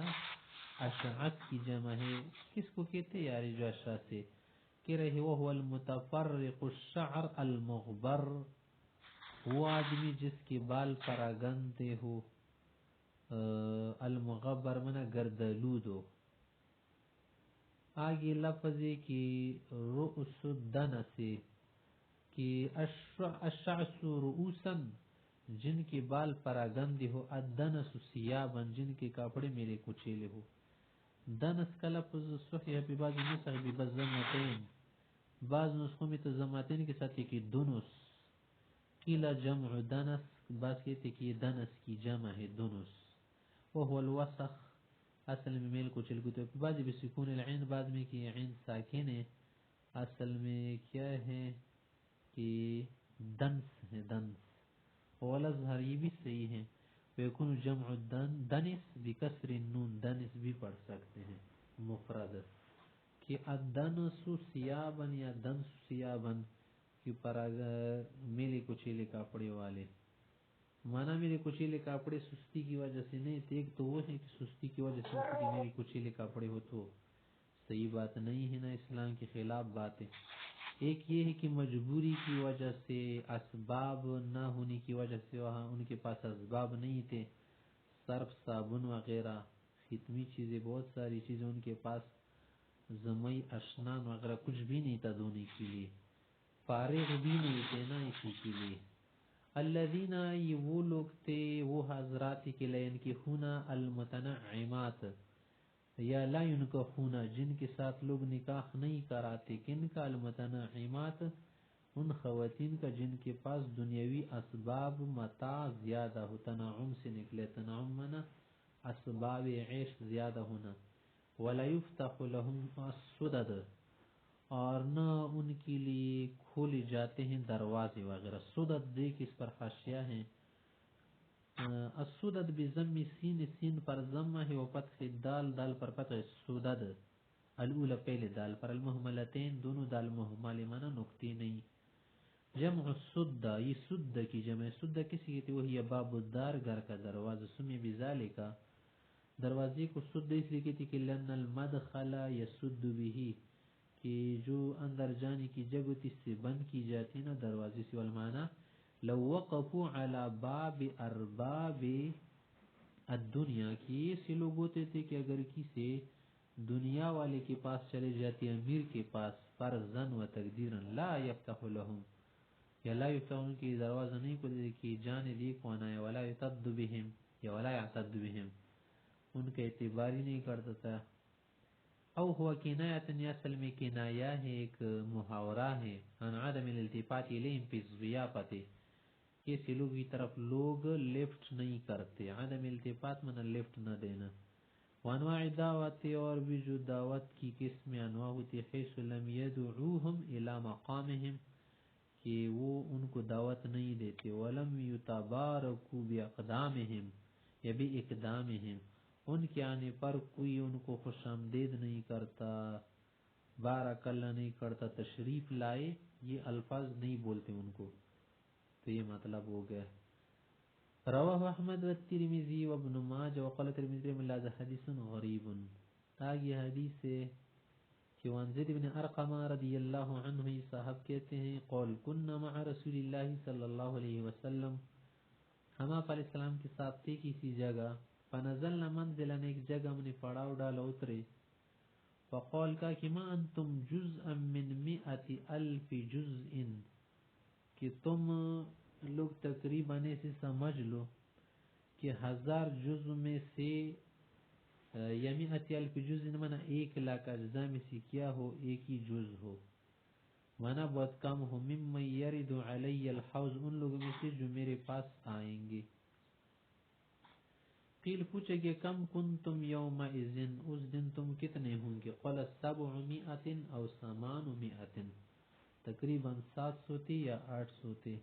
اشعث کی جمع ہے. کس کو کہتے ہیں یار جو اشعث ہے؟ کہہ رہے وہ المتفرق الشعر المغبر، وہ آدمی جس کے بال پراگندے ہو، المغبر منا گردلود ہو. آگے لفظ ہے کہ رؤس الدنس، کہ الشعث رؤوسا جن کے بال پراگندے ہو، الدنس ثیابا جن کے کپڑے میرے کچیلے ہو. دنس کا لفظ صحیح ہے بعض نسخ بضمتین، بعض نسخوں میں تو ضمتین کے ساتھ کہ دنس، قیل جمع دنس، بعض کہتے کہ یہ دنس کی جمع ہے دنس. وهو الوسخ، اصل میں میل کچل کو، تو بعض بسکون العین، بعد میں کہ عین ساکن ہے، اصل میں کیا ہے کہ دنس ہے، دنس. والازہر یہ بھی صحیح ہے، ویکون جمع دنس بکسر النون، دنس بھی پڑھ سکتے ہیں مفرد، کہ الدنس ثیابا یا دنس ثیابا کہ میلے کچیلے کپڑے والے. مانا میرے کچیلے کپڑے سستی کی وجہ سے نہیں تھے، ایک تو وہ ہے کہ سستی کی وجہ سے کہ میرے کچیلے کپڑے ہو تو صحیح بات نہیں ہے نا، اسلام کے خلاف بات ہے. ایک یہ ہے کہ مجبوری کی وجہ سے، اسباب نہ ہونے کی وجہ سے، وہاں ان کے پاس اسباب نہیں تھے، صرف صابن وغیرہ ختمی چیزیں، بہت ساری چیزیں ان کے پاس، زمئی اشنان وغیرہ کچھ بھی نہیں تھا دھونے کے لیے، فارغ بھی نہیں تھے نا اسی کے لیے. الذین، یہ وہ لوگ تھے، وہ حضرات کے لین کے ہونا المتنعمات، یا لا ينکحون جن کے ساتھ لوگ نکاح نہیں کراتے. کن کا؟ المتنعمات، ان خواتین کا جن کے پاس دنیاوی اسباب متاع زیادہ ہو. تنعم سے نکلے، تنعم منا اسباب عیش زیادہ ہونا. ولا يفتح لهم السدد، اور نہ ان کے لیے کھولے جاتے ہیں دروازے وغیرہ. سدد دیکھ اس پر حاشیہ ہیں، السدد بضم سین، سین پر ضمہ ہے، و فتح دال، دال پر فتح. سدد الاولى پہلے دال پر، المہملتین دونوں دال مہمل مانا نقطے نہیں. جمع السدہ، یہ سدہ کی جمع. سدہ کسی کہتے؟ وہی باب الدار، گھر کا دروازہ. سمی بذالک، دروازے کو سدہ اس لیے کہتے کہ لأن المدخل یسد به، کہ جو اندر جانے کی جگہ ہوتی اس سے بند کی جاتی نا دروازے سے. والمعنی لو وقفوا على باب ارباب الدنیا، کہ ایسے لوگ ہوتے تھے کہ اگر کسی دنیا والے کے پاس چلے جاتے، امیر کے پاس، فرضاً و تقدیرا، لا یفتح لهم، یا لا یفتحون کی دروازہ نہیں کھلتے کہ جانے دی کون آئے، ولا یعتد بهم، یا ولا یعتد بهم، ان کا اعتبار ہی نہیں کرتا تھا. او ہوا کنایت، اصل میں کنایہ ہے، ایک محاورہ ہے، عن عدم الالتفات الیہم فی الضیافت، کسی لوگ کی طرف لوگ لفٹ نہیں کرتے. عدم التفات من لفٹ نہ دینا. وانواع دعوت، اور بھی جو دعوت کی قسم انواع ہوتی، حیث لم یدعوہم الی مقامہم، کہ وہ ان کو دعوت نہیں دیتے. ولم یتبارکوا باقدامہم، یا باقدامہم، ان کے آنے پر کوئی ان کو خوش آمدید نہیں کرتا، بارک اللہ نہیں کرتا، تشریف لائے، یہ الفاظ نہیں بولتے ان کو. تو یہ مطلب ہو گیا. رواہ احمد والترمذی وابن ماجہ وقال الترمذی من هذا حدیث غریب. آگے حدیث ہے کہ وان زید بن ارقم رضی اللہ عنہ صاحب کہتے ہیں قول کننا مع رسول اللہ صلی اللہ علیہ وسلم، ہم آپ علیہ السلام کے ساتھ تھے کسی جگہ. فنزلنا منزلا، ایک جگہ ہم نے پڑاؤ ڈالا اترے. فقال کا کہ ما انتم جزءا من 100,000 جزء، کہ تم لوگ تقریباً ایسے سمجھ لو کہ 1000 جز میں سے یمیعتی الف جز مانا 1,00,000 اجزاء میں سے کیا ہو ایک ہی جز ہو، مانا بہت کم ہو، ممن یرد علی الحوض ان لوگوں میں سے جو میرے پاس آئیں گے۔ قیل پوچھا گیا کم کنتم یومئذ اس دن تم کتنے ہوں گے، قال 700 او 800 تقریباً 700 تھے یا 800 تھے۔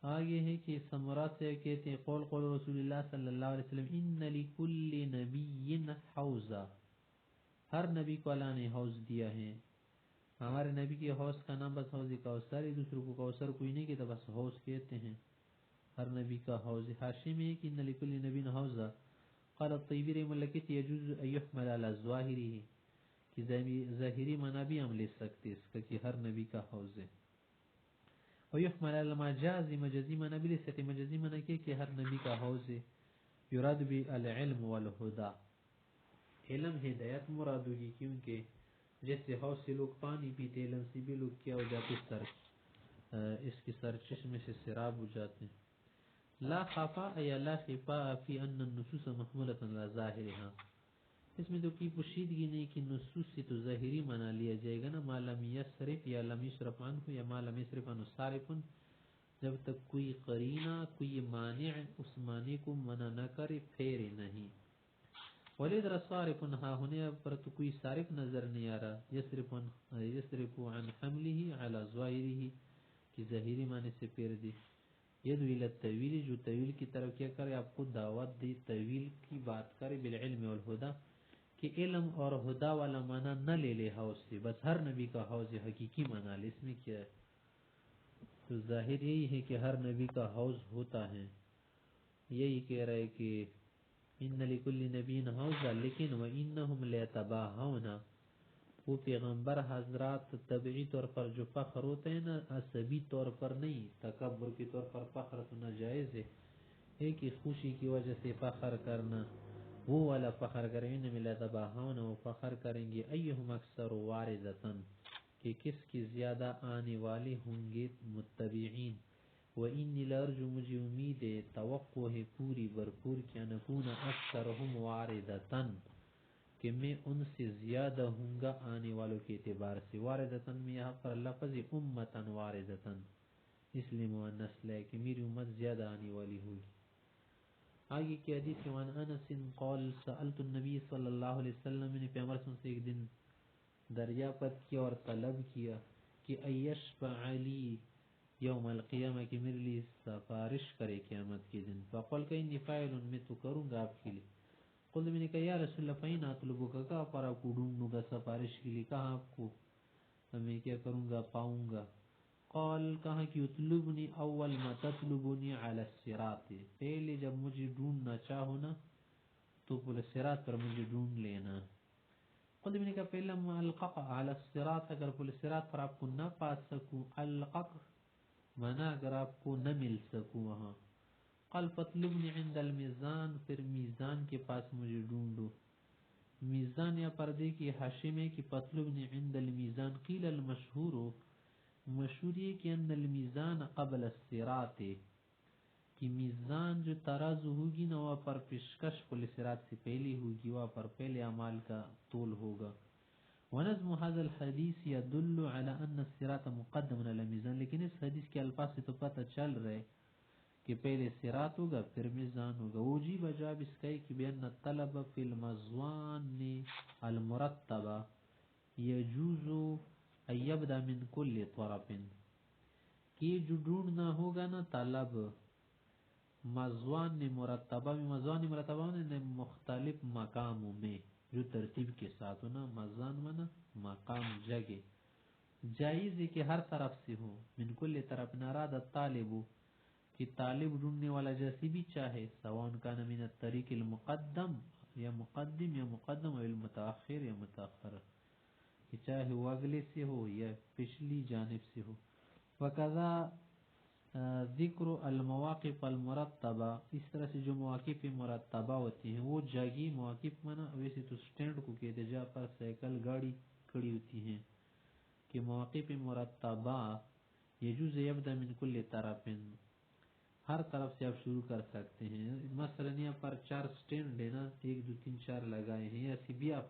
آگے ہے کہ سمرات سے کہتے ہیں قول رسول اللہ صلی اللہ علیہ وسلم ان لکل نبی حوضا، ہر نبی کو اللہ نے حوض دیا ہے۔ ہمارے نبی کے حوض کا نام بس حوض کوثر ہے، دوسروں کو کوثر کوئی نہیں کہتا، بس حوض کہتے ہیں۔ ہر نبی کا حوض حاشی میں ہے کہ ان لکل نبی حوضا، قال الطیبی رحمہ اللہ کہتے یجوز ان یحمل علی ظاہرہ، کہ ظاہری معنی بھی ہم لے سکتے اس کا کہ ہر نبی کا حوض ہے، ویحمل علی المجاز، مجازی معنی بھی لے سکتے، مجازی معنی کہ ہر نبی کا حوض ہے، یراد بھی العلم والہدا، علم ہدایت مراد ہوگی، کیونکہ جیسے حوض سے لوگ پانی پیتے، علم سے بھی لوگ کیا ہو جاتے اس کی سرچشمے سے سراب ہو جاتے ہیں۔ لا خفا یا لا خفا فی ان النصوص محمولۃ علی ظاہرہا، اس میں تو کوئی پوشیدگی نہیں کہ نصوص سے تو ظاہری معنی لیا جائے گا نا، ما لم یصرف یا لم یصرف عنہ یا ما لم یصرف عنہ صارف، جب تک کوئی قرینہ کوئی مانع اس معنی کو منع نہ کرے پھیرے نہیں۔ ولذا صارف ہاں ہونے پر تو کوئی صارف نظر نہیں آ رہا، یصرف عن حملہ علی ظاہرہ، کہ ظاہری معنی سے پھیر دے، یدعو الی التأویل، جو تأویل کی طرف کیا کرے، آپ کو دعوت دے تأویل کی بات کرے، بالعلم والہدا، کہ علم اور ہدا والا معنی نہ لے لے حوض سے، بس ہر نبی کا حوض حقیقی معنی لے، اس میں کیا ہے؟ تو ظاہر یہی ہے کہ ہر نبی کا حوض ہوتا ہے، یہی کہہ رہے کہ ان لکل نبی حوضا، لیکن وانہم لیتباہون، وہ پیغمبر حضرات طبعی طور پر جو فخر ہوتے ہیں نا، عصبی طور پر نہیں، تکبر کے طور پر فخر تو ناجائز ہے، ایک ہی خوشی کی وجہ سے فخر کرنا، وہ والا فخر کریں، ان میں لیتباہون، وہ فخر کریں گے، ایہم اکثر واردتن، کہ کس کی زیادہ آنے والے ہوں گے متبعین، وَإِنِّي لَأَرْجُو، مجھے امید ہے، توقع ہے پوری بھرپور، کہ نکون اکثرہم واردتن، کہ میں ان سے زیادہ ہوں گا آنے والوں کے اعتبار سے، واردتن میں یہاں پر لفظ امتن واردتن اس لیے مؤنث لے کہ میری امت زیادہ آنے والی ہوگی۔ آگے کی حدیث ہے، وعن انس قال سألت النبی صلی اللہ علیہ وسلم، نے پیغمبر صلی اللہ علیہ وسلم سے ایک دن دریافت کیا اور طلب کیا کہ ایشفع لی یوم القیامہ، کہ میرے لیے سفارش کرے قیامت کے دن، فقال کہ انی فاعل، میں تو کروں گا آپ کے لیے، قلت میں نے کہا یا رسول اللہ فین اطلبک، کہاں پر آپ کو ڈھونڈوں گا سفارش کے لیے، کہاں آپ کو میں کیا کروں گا پاؤں گا، قال کہا کہ اطلبنی اول ما تطلبنی علی الصراط، پہلے جب مجھے ڈھونڈنا چاہو نا تو پورے صراط پر مجھے ڈھونڈ لینا، قلت میں نے کہا پہلا ما القق علی الصراط، اگر پورے صراط پر آپ کو نہ پا سکوں، القق مانا اگر آپ کو نہ مل سکوں وہاں، قال فاطلبنی عند المیزان، پھر میزان کے پاس مجھے ڈھونڈو، میزان یا پردے کی حاشی میں کہ فاطلبنی عند المیزان، قیل المشہور، مشہور یہ کہ ان المیزان قبل الصراط، کہ میزان جو ترازو ہوگی نا وہاں پر پیشکش پولیس صراط سے پہلی ہوگی، وہاں پر پہلے اعمال کا طول ہوگا۔ ونظم هذا الحدیث يدل على ان الصراط مقدم على المیزان، لیکن اس حدیث کے الفاظ سے تو پتہ چل رہا ہے کہ پہلے صراط ہوگا پھر میزان ہوگا۔ وجیب جواب اس کا ہے کہ بان الطلب فی المزوان المرتبہ یجوز ان یبدا من کل طرف، کہ جو ڈھونڈنا ہوگا نا طلب مزوان مرتبہ میں، مزوان مرتبہ میں مختلف مقاموں میں جو ترتیب کے ساتھ ہونا، مزان منا مقام جگہ، جائز ہے کہ ہر طرف سے ہو، من کل طرف، ناراد الطالب، کہ طالب ڈھونڈنے والا جیسی بھی چاہے، سواء کان من الطریق المقدم، یا مقدم یا مقدم، او المتاخر یا متاخر، کہ چاہے وہ اگلے سے ہو یا پچھلی جانب سے ہو۔ وکذا ذکر المواقف المرتبہ، اس طرح سے جو مواقف مرتبہ ہوتی ہیں، وہ جگہ مواقف منا ویسے تو سٹینڈ کو کہتے ہیں جہاں پر سائیکل گاڑی کھڑی ہوتی ہیں، کہ مواقف مرتبہ یجوز یبدا من کل طرف، ہر طرف سے آپ شروع کر سکتے ہیں. مثلا یہاں پر 4 سٹینڈ ہے نا، 1 2 3 4 لگائے ہیں، ایسی بھی آپ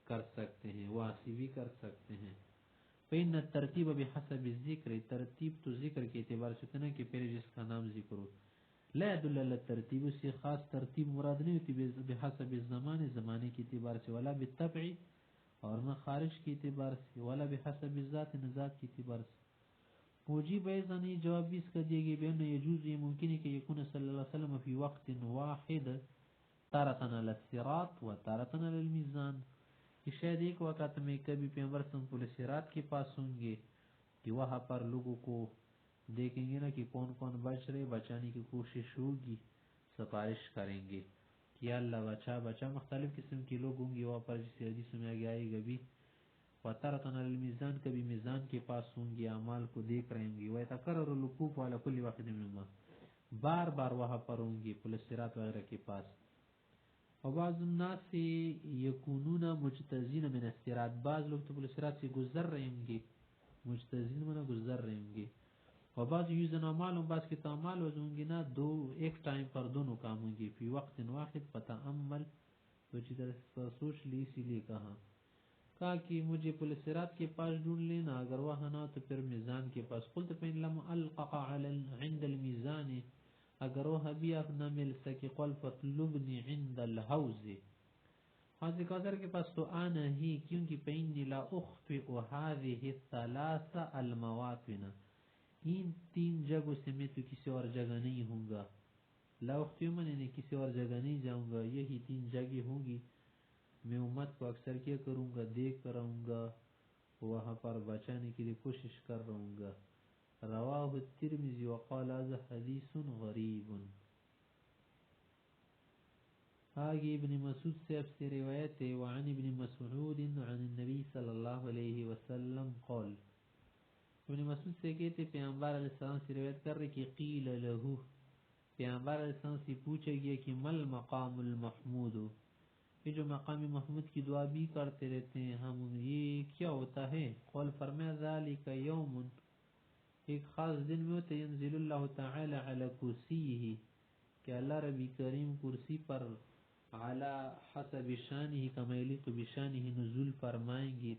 کر سکتے ہیں، وہاں سے بھی کر سکتے ہیں. فإن الترتیب بحسب الذکر، ترتیب تو ذکر کے اعتبار سے ہوتا ہے کہ پہلے جس کا نام ذکر ہو. لا يدل على الترتیب، اس سے خاص ترتیب مراد نہیں ہوتی بحسب الزمان، زمانے کے اعتبار سے، ولا بالطبع اور نہ خارج کے اعتبار سے، ولا بحسب الذات، ذات کے اعتبار سے. وجیب ایضا جواب بھی اس کا دیے گئے بأن يجوز، یہ ممکن ہے کہ یکون صلی اللہ علیہ وسلم فی وقت واحد تارة على الصراط و تارة على الميزان، کہ شاید ایک وقت میں کبھی پیغمبر صلی اللہ علیہ وسلم صراط کے پاس ہوں گے کہ وہاں پر لوگوں کو دیکھیں گے نا کہ کون کون بچ رہے، بچانے کی کوشش ہوگی، سفارش کریں گے کہ اللہ بچا بچا. مختلف قسم کے لوگ ہوں گے وہاں پر، جسے حدیث میں آگے آئے گا بھی. وَتَارَةً عَلَى الْمِيزَانِ، کبھی میزان کے پاس ہوں گے، اعمال کو دیکھ رہے ہوں گے. وَيَتَكَرَّرُ الْوُقُوفُ عَلَى كُلِّ وَاحِدٍ مِنْهُمَا، بار بار وہاں پر ہوں گے پل صراط وغیرہ کے پاس. وبعض الناس یکونون مجتزین من الصراط، بعض لوگ تو پل صراط سے گزر رہے ہوں گے، مجتزین منا گزر رہے ہوں گے. وبعض یوزن اعمال، بعض کے تو اعمال ہوں گے نا، دو ایک ٹائم پر دونوں کام ہوں گے. فی وقت واحد فتأمل، تو اچھی طرح سوچ لی، اسی لیے کہا کہ مجھے پل صراط کے پاس ڈھونڈ لینا، اگر وہاں نہ تو پھر میزان کے پاس. قلت فإن لم القق عند الميزان، اگر وہ بھی آپ نہ مل سکے، قل فاطلبنی عند الحوض، حوض کوثر کے پاس تو آنا ہی، کیونکہ فإنی لا اخفئ هذه الثلاث المواطن، ان 3 جگہوں سے میں تو کسی اور جگہ نہیں ہوں گا. لا اخفئ میں کسی اور جگہ نہیں جاؤں گا، یہی 3 جگہ ہوں گی. میں امت کو اکثر کیا کروں گا، دیکھ کر آؤں گا، وہاں پر بچانے کے لیے کوشش کر رہوں گا. رواہ الترمذی وقال هذا حدیث غریب. آگے ابن مسعود سے اب سے روایت ہے. وعن ابن مسعود عن النبی صلی اللہ علیہ وسلم قال، ابن مسعود سے کہتے پیغمبر علیہ السلام سے روایت کر رہے کہ قیل له، پیغمبر علیہ السلام سے پوچھا گیا کہ مل مقام المحمود، یہ جو مقام محمود کی دعا بھی کرتے رہتے ہیں ہم، یہ کیا ہوتا ہے؟ قال فرمایا ذالک یوم، ایک خاص دن میں ہوتا ہے، ینزل اللہ تعالی علی کرسیہ، کہ اللہ ربی کریم کرسی پر علی حسب شانہ کما یلیق بشانہ نزول فرمائیں گے،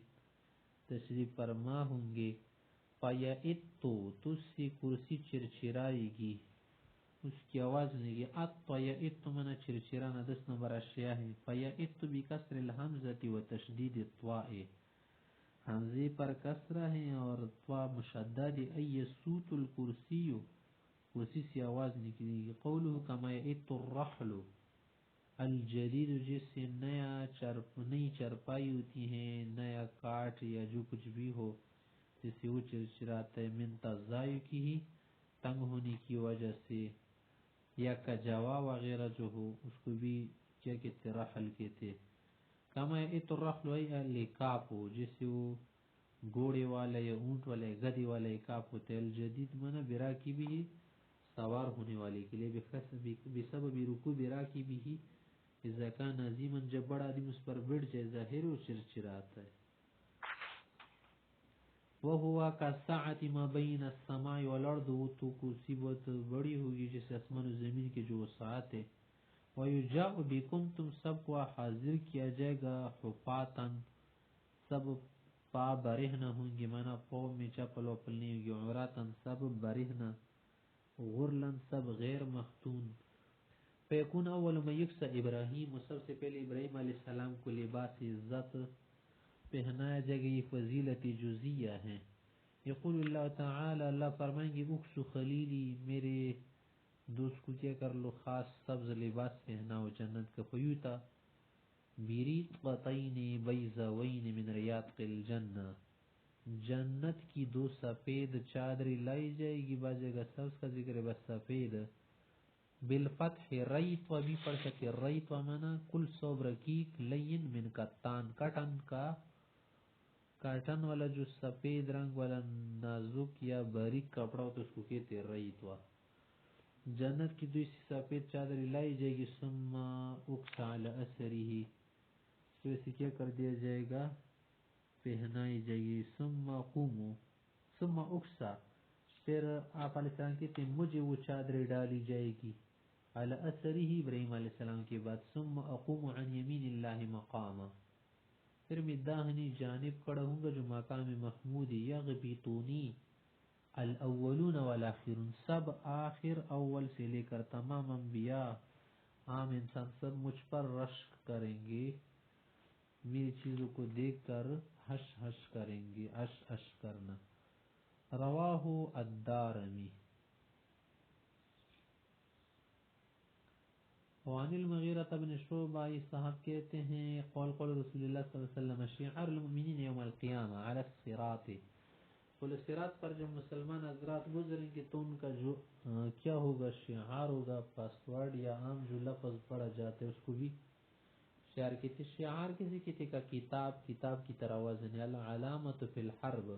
تشریف فرما ہوں گے. فیئتو، تو اس سے کرسی چرچرائے گی، اس کی آواز نہیں گی. اطیئت منا چرچرانا 10 نمبر اشیاء ہے. فیئت بکسر الحمزۃ و تشدید الطاء، حمزے پر کسرہ ہے اور طاء مشدد. ای صوت الکرسی، کرسی سے آواز نکلے گی. قوله کما یئت الرحل الجدید، جس سے نئی چرپائی ہوتی ہیں، نیا کاٹ یا جو کچھ بھی ہو، جس سے وہ چرچراتا ہے. من تضایقہ، تنگ ہونے کی وجہ سے، یا کجوا وغیرہ جو ہو اس کو بھی کیا کہتے رحل کہتے. کما یئت الرحل ای الکاف، جس سے وہ گھوڑے والا یا اونٹ والا یا گدے والا کاف ہوتا ہے. الجدید منا براکبہ، سوار ہونے والے کے لیے. بسبب رکوب راکبہ، اذا کان عظیما، جب بڑا آدمی اس پر بیٹھ جائے، ظاہر وہ چرچراتا ہے. وہوا کالساعة ما بین السماء والارض، وہ تو کرسی بہت بڑی ہوگی جیسے آسمان و زمین کی جو وسعت ہے. ویجاء بکم، تم سب کو حاضر کیا جائے گا. حفاتا، سب پا برہنہ ہوں گے، مانا پاؤں میں چپل وپل نہیں ہوگی. عراتا، سب برہنہ. غرلا، سب غیر مختون. فیکون اول ما یکسى ابراہیم، سب سے پہلے ابراہیم علیہ السلام کو لباس عزت پہنایا جائے گا. یہ فضیلت جزیہ ہے. یقول اللہ تعالی، اللہ فرمائیں گے اکسو خلیلی، میرے دوست کو کیا کر لو، خاص سبز لباس پہنا ہو جنت کا. فیوتا بریقتین بیضاوین من ریاض الجنہ، جنت کی 2 سفید چادری لائی جائے گی. بعض جگہ سبز کا ذکر ہے، بس سفید. بالفتح، ریتوا بھی پڑھ سکتے. ریتوا مانا کل صوب رقیق لین من کتان، کٹن کا، کاٹن والا جو سفید رنگ والا نازک یا باریک کپڑا ہوتا ہے اس کو کہتے ریتوا. جنت کی 2 سفید چادر لائی جائے گی. ثم اکسا علی اثرہ، تو اسے کیا کر دیا جائے گا، پہنائی جائے گی. ثم قومو، ثم اکسا، پھر آپ علیہ السلام کہتے ہیں مجھے وہ چادر ڈالی جائے گی علی اثرہ ابراہیم علیہ السلام کے بعد، ثم اقوم عن یمین اللہ مقاما، پھر میں داہنی جانب کھڑا ہوں گا جو مقام محمود، یغبطونی الاولون والآخرون، سب آخر اول سے لے کر تمام انبیاء عام انسان سب مجھ پر رشک کریں گے، میری چیزوں کو دیکھ کر ہش ہش کریں گے، اش اش کرنا۔ رواہ الدارمی۔ وعن المغیرہ بن شعبہ، یہ صاحب کہتے ہیں قول رسول اللہ صلی اللہ علیہ وسلم شعار المؤمنین یوم القیامہ علی الصراط، پل صراط پر جب مسلمان حضرات گزریں گے تو ان کا جو کیا ہوگا، شعار ہوگا، پاسورڈ یا عام جو لفظ پڑھا جاتا ہے اس کو بھی شعار کہتے ہیں۔ شعار کسی کہتے کا کتاب، کتاب کی طرح وزن، العلامت فی الحرب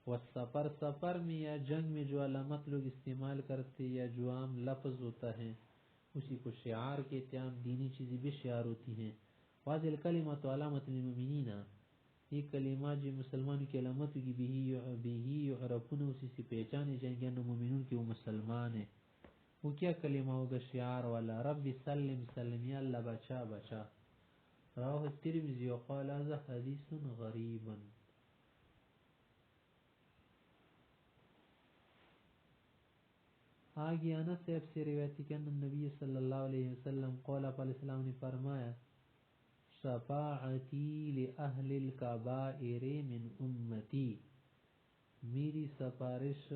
والسفر، سفر میں یا جنگ میں جو علامت لوگ استعمال کرتے یا جو عام لفظ ہوتا ہے اسی کو شعار کہتے ہیں۔ عام دینی چیزیں بھی شعار ہوتی ہیں۔ واضح الکلمۃ علامت للمؤمنین، یہ کلمہ جو مسلمان کی علامت کی بھی یعرفون، اسی سے پہچانے جائیں گے، انہوں مومنون کی وہ مسلمان ہیں۔ وہ کیا کلمہ ہوگا شعار والا، رب سلم سلم، یا اللہ بچا بچا۔ رواہ الترمذی وقال هذا حدیث غریب۔ آگے انس صاحب سے روایت کہ النبی صلی اللہ علیہ وسلم قال، آپ علیہ السلام نے فرمایا شفاعتی لأہل الکبائر من امتی، میری سفارش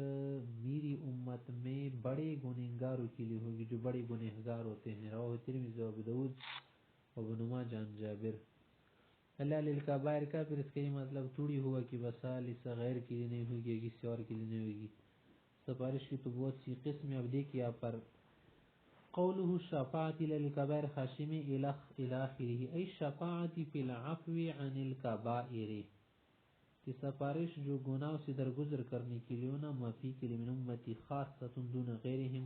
میری امت میں بڑے گنہگاروں کے لیے ہوگی، جو بڑے گنہگار ہوتے ہیں۔ رواہ ترمذی و ابو داؤد و ابن ماجہ عن جابر۔ اللہ للکبائر کا پھر اس کا یہ مطلب تھوڑی ہوا کہ بسال صغیر کے لیے نہیں ہوگی، کسی اور کے لیے نہیں ہوگی۔ سفارش کی تو بہت سی قسم، اب دیکھیے آپ پر قوله شفاعتی للکبائر خاشم الاخرہ، ای شفاعتی فی العفو عن الکبائر، کہ سفارش جو گناہ سے درگزر کرنے کے لیے ہونا، معافی کے لیے، من امتی خاصۃ دون غیرہم،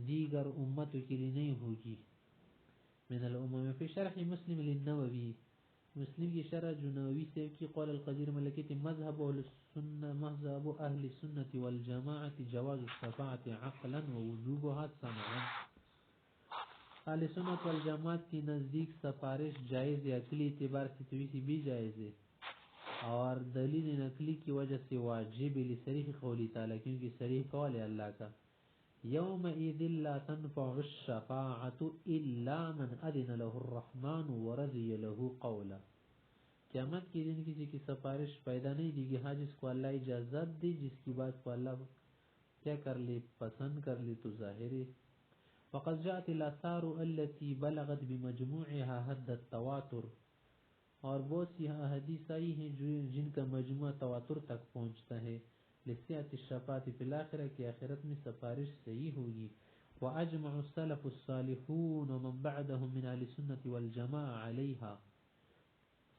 دیگر امتوں کے لیے نہیں ہوگی، من الامم۔ فی شرح مسلم للنووی، مسلم کی شرح جو نووی سے کی، قول القدیر ملکیت مذہب اہل سنت والجماعت جواز الشفاعت عقلا ووجوبها سمعا، اہل سنت والجماعت کی نزدیک سفارش جائز ہے، عقلی اعتبار سے تویسی بھی جائز ہے، اور دلیل نقلی کی وجہ سے واجب لصریح قولی تعالی، کیونکہ صریح قول ہے اللہ کا، یومئذ لا تنفع الشفاعت الا من اذن له الرحمن ورضی له قولا، قیامت کے دن کسی کی سفارش پیدا نہیں دی گی، ہاں جس کو اللہ اجازت دے، جس کی بات کو اللہ کیا کر لے، پسند کر لے تو ظاہر ہے۔ وقد جاءت الاثار التي بلغت بمجموعها حد التواتر، اور بہت سی حدیث آئی ہیں جن کا مجموعہ تواتر تک پہنچتا ہے، لسعت الشفاعت فی الاخرہ، کی آخرت میں سفارش صحیح ہوگی۔ واجمع السلف الصالحون ومن بعدهم من اهل السنة والجماعة عليها،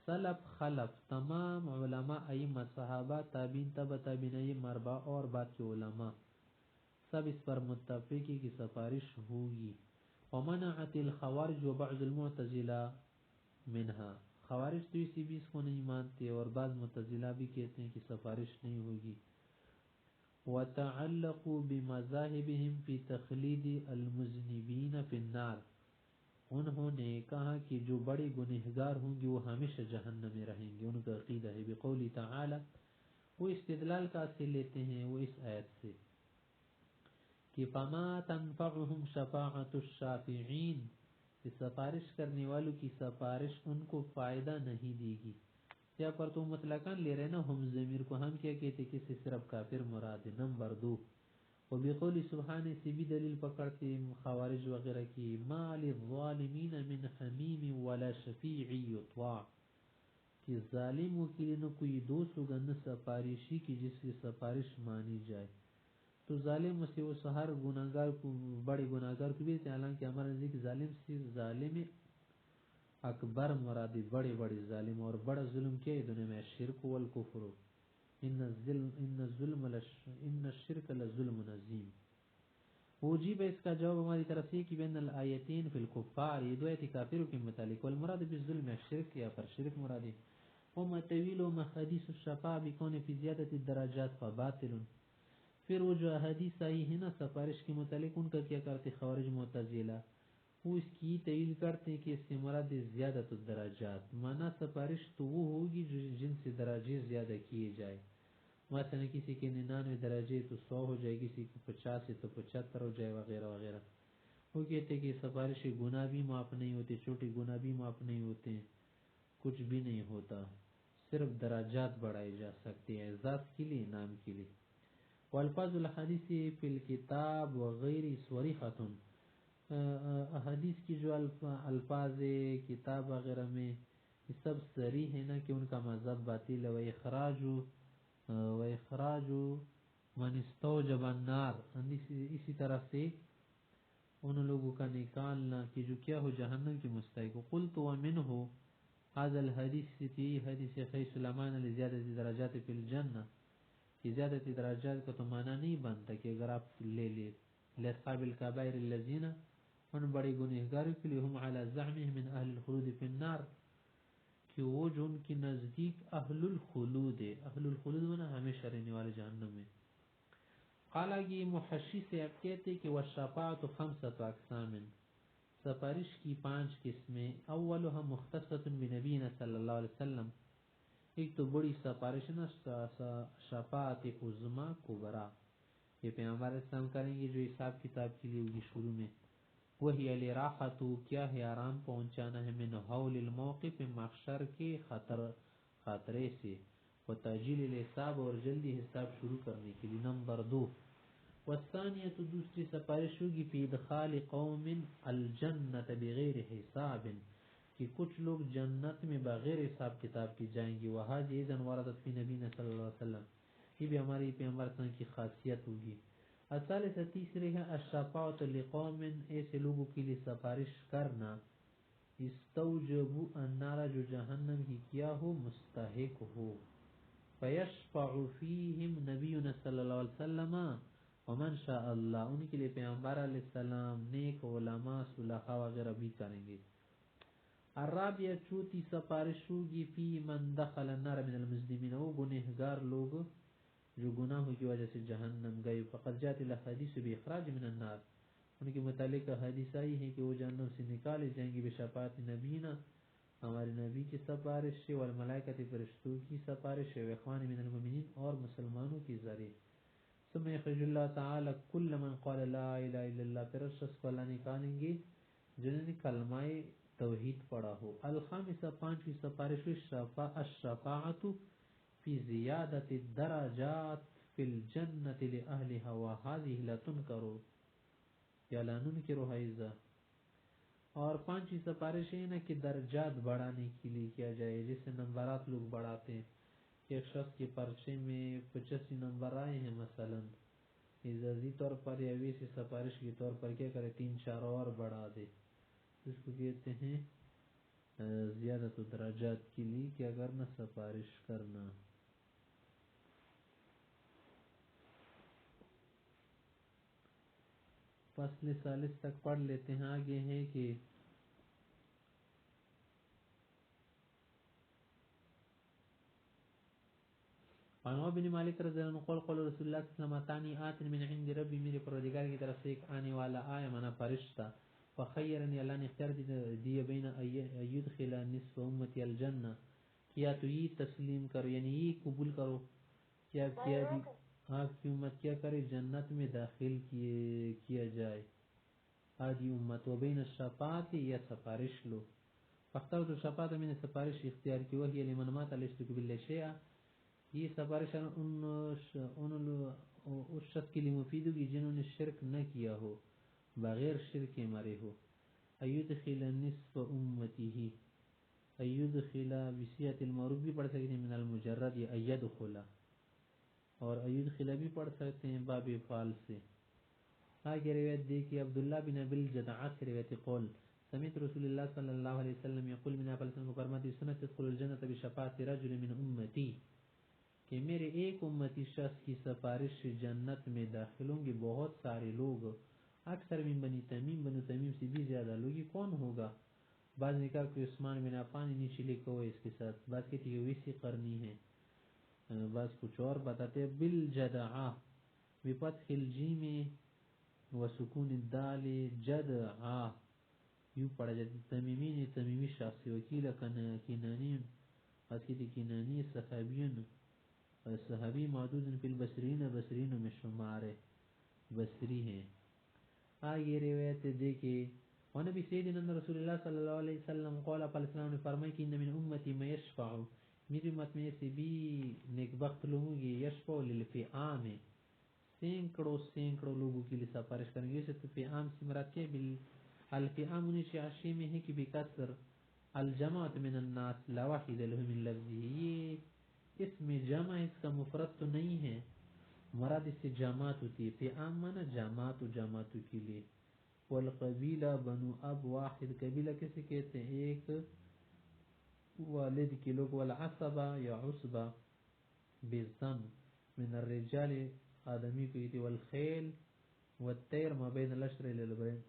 سلف خلف تمام علماء، ائمہ صحابہ، تابعین، تبع تابعین، مربع اور بعد کے علماء سب اس پر متفق ہے کہ سفارش ہوگی۔ ومنعت الخوارج وبعض المعتزلہ منها، خوارج تو اسی بھی اس کو نہیں مانتے، اور بعض معتزلہ بھی کہتے ہیں کہ سفارش نہیں ہوگی۔ وتعلقوا بمذاہبهم في تخلید المذنبین في النار، انہوں نے کہا کہ جو بڑے گنہگار ہوں گے وہ ہمیشہ جہنم میں رہیں گے، ان کا عقیدہ ہے۔ بقول تعالی، وہ استدلال کا سے لیتے ہیں وہ اس آیت سے کہ فما تنفعهم شفاعت الشافعین، کہ سفارش کرنے والوں کی سفارش ان کو فائدہ نہیں دے گی۔ یہاں پر تو مطلقاً لے رہے نا ہم ضمیر کو، ہم کیا کہتے کہ سے صرف کافر مراد ہے۔ نمبر 2، وبقول سبحانہ سے بھی دلیل پکڑتے خوارج وغیرہ کی، ما للظالمین من حمیم ولا شفیع یطاع، کہ ظالموں کے لیے نہ کوئی دوست ہوگا نہ سفارشی کی جس کی سفارش مانی جائے۔ تو ظالم سے وہ ہر گناہگار کو، بڑے گناہگار کو بھی، حالانکہ ہمارے نزدیک ظالم سے ظالم اکبر مراد، بڑے بڑے ظالم، اور بڑا ظلم کیا ہے دنیا میں، شرک والکفر، ان الشرک لظلم عظیم۔ وجیب اس کا جواب ہماری طرف سے کہ بین الآیتین فی الکفار، یہ دو آیت کافروں کے متعلق، والمراد بالظلم الشرک، یا پر شرک مراد ہے۔ وما طویل وما حدیث الشفاع بکون فی زیادت الدرجات فباطل، پھر وہ جو احادیث آئی ہے نا سفارش کے متعلق، ان کا کیا کرتے خوارج معتزلہ، وہ اس کی تعویل کرتے ہیں کہ اس سے مراد زیادت الدرجات، مانا سفارش تو وہ ہوگی جن سے درجے زیادہ کیے جائے، مثلا کسی کے 99 درجے تو 100 ہو جائے، کسی کے 50 ہے تو 75 ہو جائے وغیرہ وغیرہ۔ وہ کہتے ہیں کہ سفارش گناہ بھی معاف نہیں ہوتے، چھوٹے گناہ بھی معاف نہیں ہوتے ہیں، کچھ بھی نہیں ہوتا، صرف درجات بڑھائے جا سکتے ہیں اعزاز کے لیے، نام کے لیے۔ والفاظ الحدیث فی الکتاب وغیر صریحۃ، احادیث کی جو الفاظ کتاب وغیرہ میں یہ سب صریح ہے نا کہ ان کا مذہب باطل ہے۔ و اخراج من استوجب النار، اسی طرح سے ان لوگوں کا نکالنا کہ جو کیا ہو جہنم کی مستحق۔ قلت ومنہ هذا الحدیث فی حدیث خیس سلیمان لزیادت درجات فی الجنہ، کہ زیادت درجات کا تو معنی نہیں بنتا کہ اگر آپ لے لے لاصحاب الکبائر الذین، ان بڑے گنہگاروں کے لیے، ہم علی زعمهم من اہل الخلود فی النار، کہ وہ جو ان کی نزدیک اہل الخلود ہے، اہل الخلود ہونا ہمیشہ رہنے والے جہنم میں۔ قال یہ محشی سے اب کہتے کہ والشفاعۃ خمسۃ اقسام، سفارش کی 5 قسمیں، اولها مختصۃ بنبینا صلی اللہ علیہ وسلم، ایک تو بڑی سفارش نا شفاعت عظمی کبریٰ، یہ پیغمبر اسلام کریں گے جو حساب کتاب کے لیے ہوگی شروع میں۔ وہی الاراحۃ، کیا ہے آرام پہنچانا ہے، من حول الموقف، محشر کے خطرے سے، وتعجیل الحساب، اور جلدی حساب شروع کرنے کے لیے۔ نمبر 2، والثانیۃ، دوسری سفارش ہوگی فی ادخال قوم الجنۃ بغیر حساب، کہ کچھ لوگ جنت میں بغیر حساب کتاب کے جائیں گے۔ وہذہ اذن وردت فی نبینا صلی اللہ علیہ وسلم، یہ بھی ہماری پیغمبر صلی اللہ علیہ وسلم کی خاصیت ہوگی۔ الثالثہ، تیسرے ہے الشفاعۃ لقوم، ایسے لوگوں کے لیے سفارش کرنا، استوجبوا النار، جو جہنم ہی کیا ہو مستحق ہو، فیشفع فیہم نبینا صلی اللہ علیہ وسلم ومن شاء اللہ، ان کے لیے پیغمبر علیہ السلام، نیک علماء، صلحاء وغیرہ بھی کریں گے۔ الرابعہ، چوتھی سفارش ہوگی فی من دخل النار من المسلمین، وہ گنہگار لوگ جو گناہوں کی وجہ سے جہنم گئے۔ فقد جاءت الاحادیث باخراج من النار، ان کے متعلق حدیث آئی ہے کہ وہ جہنم سے نکالے جائیں گے بشفاعت نبینا، ہمارے نبی کی سفارش سے، والملائکۃ، فرشتوں کی سفارش سے، واخوان من المؤمنین، اور مسلمانوں کے ذریعے۔ ثم یخرج اللہ تعالی کل من قال لا الہ الا اللہ، پھر اس شخص کو اللہ نکالیں گے جنہوں نے کلمہ توحید پڑھا ہو۔ الخامسہ، 5ویں سفارش، الشفاعۃ فی زیادت الدرجات فی الجنۃ لأہلها، وہذہ لا تنکر یا لا ننکر حیضہ، اور 5ویں سفارش ہے نا کہ درجات بڑھانے کے لیے کیا جائے، جیسے نمبرات لوگ بڑھاتے ہیں، کہ ایک شخص کے پرچے میں 85 نمبر آئے ہیں مثلا، اعزازی طور پر یا ویسی سفارش کے طور پر کیا کرے 3-4 اور بڑھا دے، اس کو کہتے ہیں زیادت درجات کے لیے کیا کرنا، سفارش کرنا۔ فصل 40 تک پڑھ لیتے ہیں، آگے ہے کہ عن ابن مالک رضی اللہ عنہ قال قال رسول اللہ صلی اللہ علیہ وسلم اتانی آت من عند ربی، میرے پروردگار کی طرف سے ایک آنے والا آیا، منا فرشتہ، فخیرنی، اللہ نے اختیار دیا، بین ایدخل نصف امتی الجنہ، کیا تو یہ تسلیم کرو، یعنی یہ قبول کرو، کیا آپ کی امت کیا کرے، جنت میں داخل کیا جائے آدھی امت، و بین الشفاعت، یا سفارش لو، فاخترت الشفاعت، میں نے سفارش اختیار کی، وہی لمن مات لا یشرک باللہ شیئا، یہ سفارش اس شخص کے لیے مفید ہوگی جنہوں نے شرک نہ کیا ہو، بغیر شرک کے مرے ہو۔ ایدخل نصف امتی ہی، ایدخل بصیغۃ المعروف بھی پڑھ سکتے ہیں، من المجرد، یا ایدخل، اور ایدخل بھی پڑھ سکتے ہیں باب فعل سے۔ آگے روایت دیکھیے، عبداللہ بن ابی الجدع سے روایت قول سمعت رسول اللہ صلی اللہ علیہ وسلم یقول، من آپ کو فرماتے سنت تدخل الجنت بشفاعت رجل من امتی، کہ میرے ایک امتی شخص کی سفارش سے جنت میں داخل ہوں گے بہت سارے لوگ، اکثر من بنی تمیم، بنو تمیم سے بھی زیادہ لوگ، یہ کون ہوگا؟ بعض نے کہا کہ عثمان بن عفان، نیچے لکھا ہوا اس کے ساتھ، بعض کہتے ہیں ویسی قرنی ہے، بعض کچھ اور بتاتے ہیں۔ بالجدعہ، بفتح الجیم وسکون الدال جدعا یوں پڑھا جاتا. تمیمی نے تمیمی شخص وکیل کنانی حقیقت کنانی صحابیون صحابی معدود فی البصرین بصرین میں شمار بصری ہیں. آگے روایت دیکھے ونبی سیدنا رسول اللہ صلی اللہ علیہ وسلم قال علیہ السلام نے فرمایا کہ ان من امتی میں یشفع میری امت میں سے بھی نیکبخت لوگوں گے یشفع للفئام سینکڑوں لوگوں کے لیے سفارش کریں گے. جیسے فئام سے مراد کیا الفئام انہیں شعشی میں ہے کہ بکثر الجماعت من الناس لا واحد له من لفظه یہ اس میں جمع اس کا مفرد تو نہیں ہے مراد اس سے جماعت ہوتی ہے. فئام مانا جماعت و جماعتوں کے لیے. والقبیلہ بنو اب واحد قبیلہ کسے کہتے ہیں ایک والد کے لوگ. والعصبہ یا عصبہ بالضم من الرجال آدمی کو کہتے. والخیل والطیر ما بین الاشر للبرین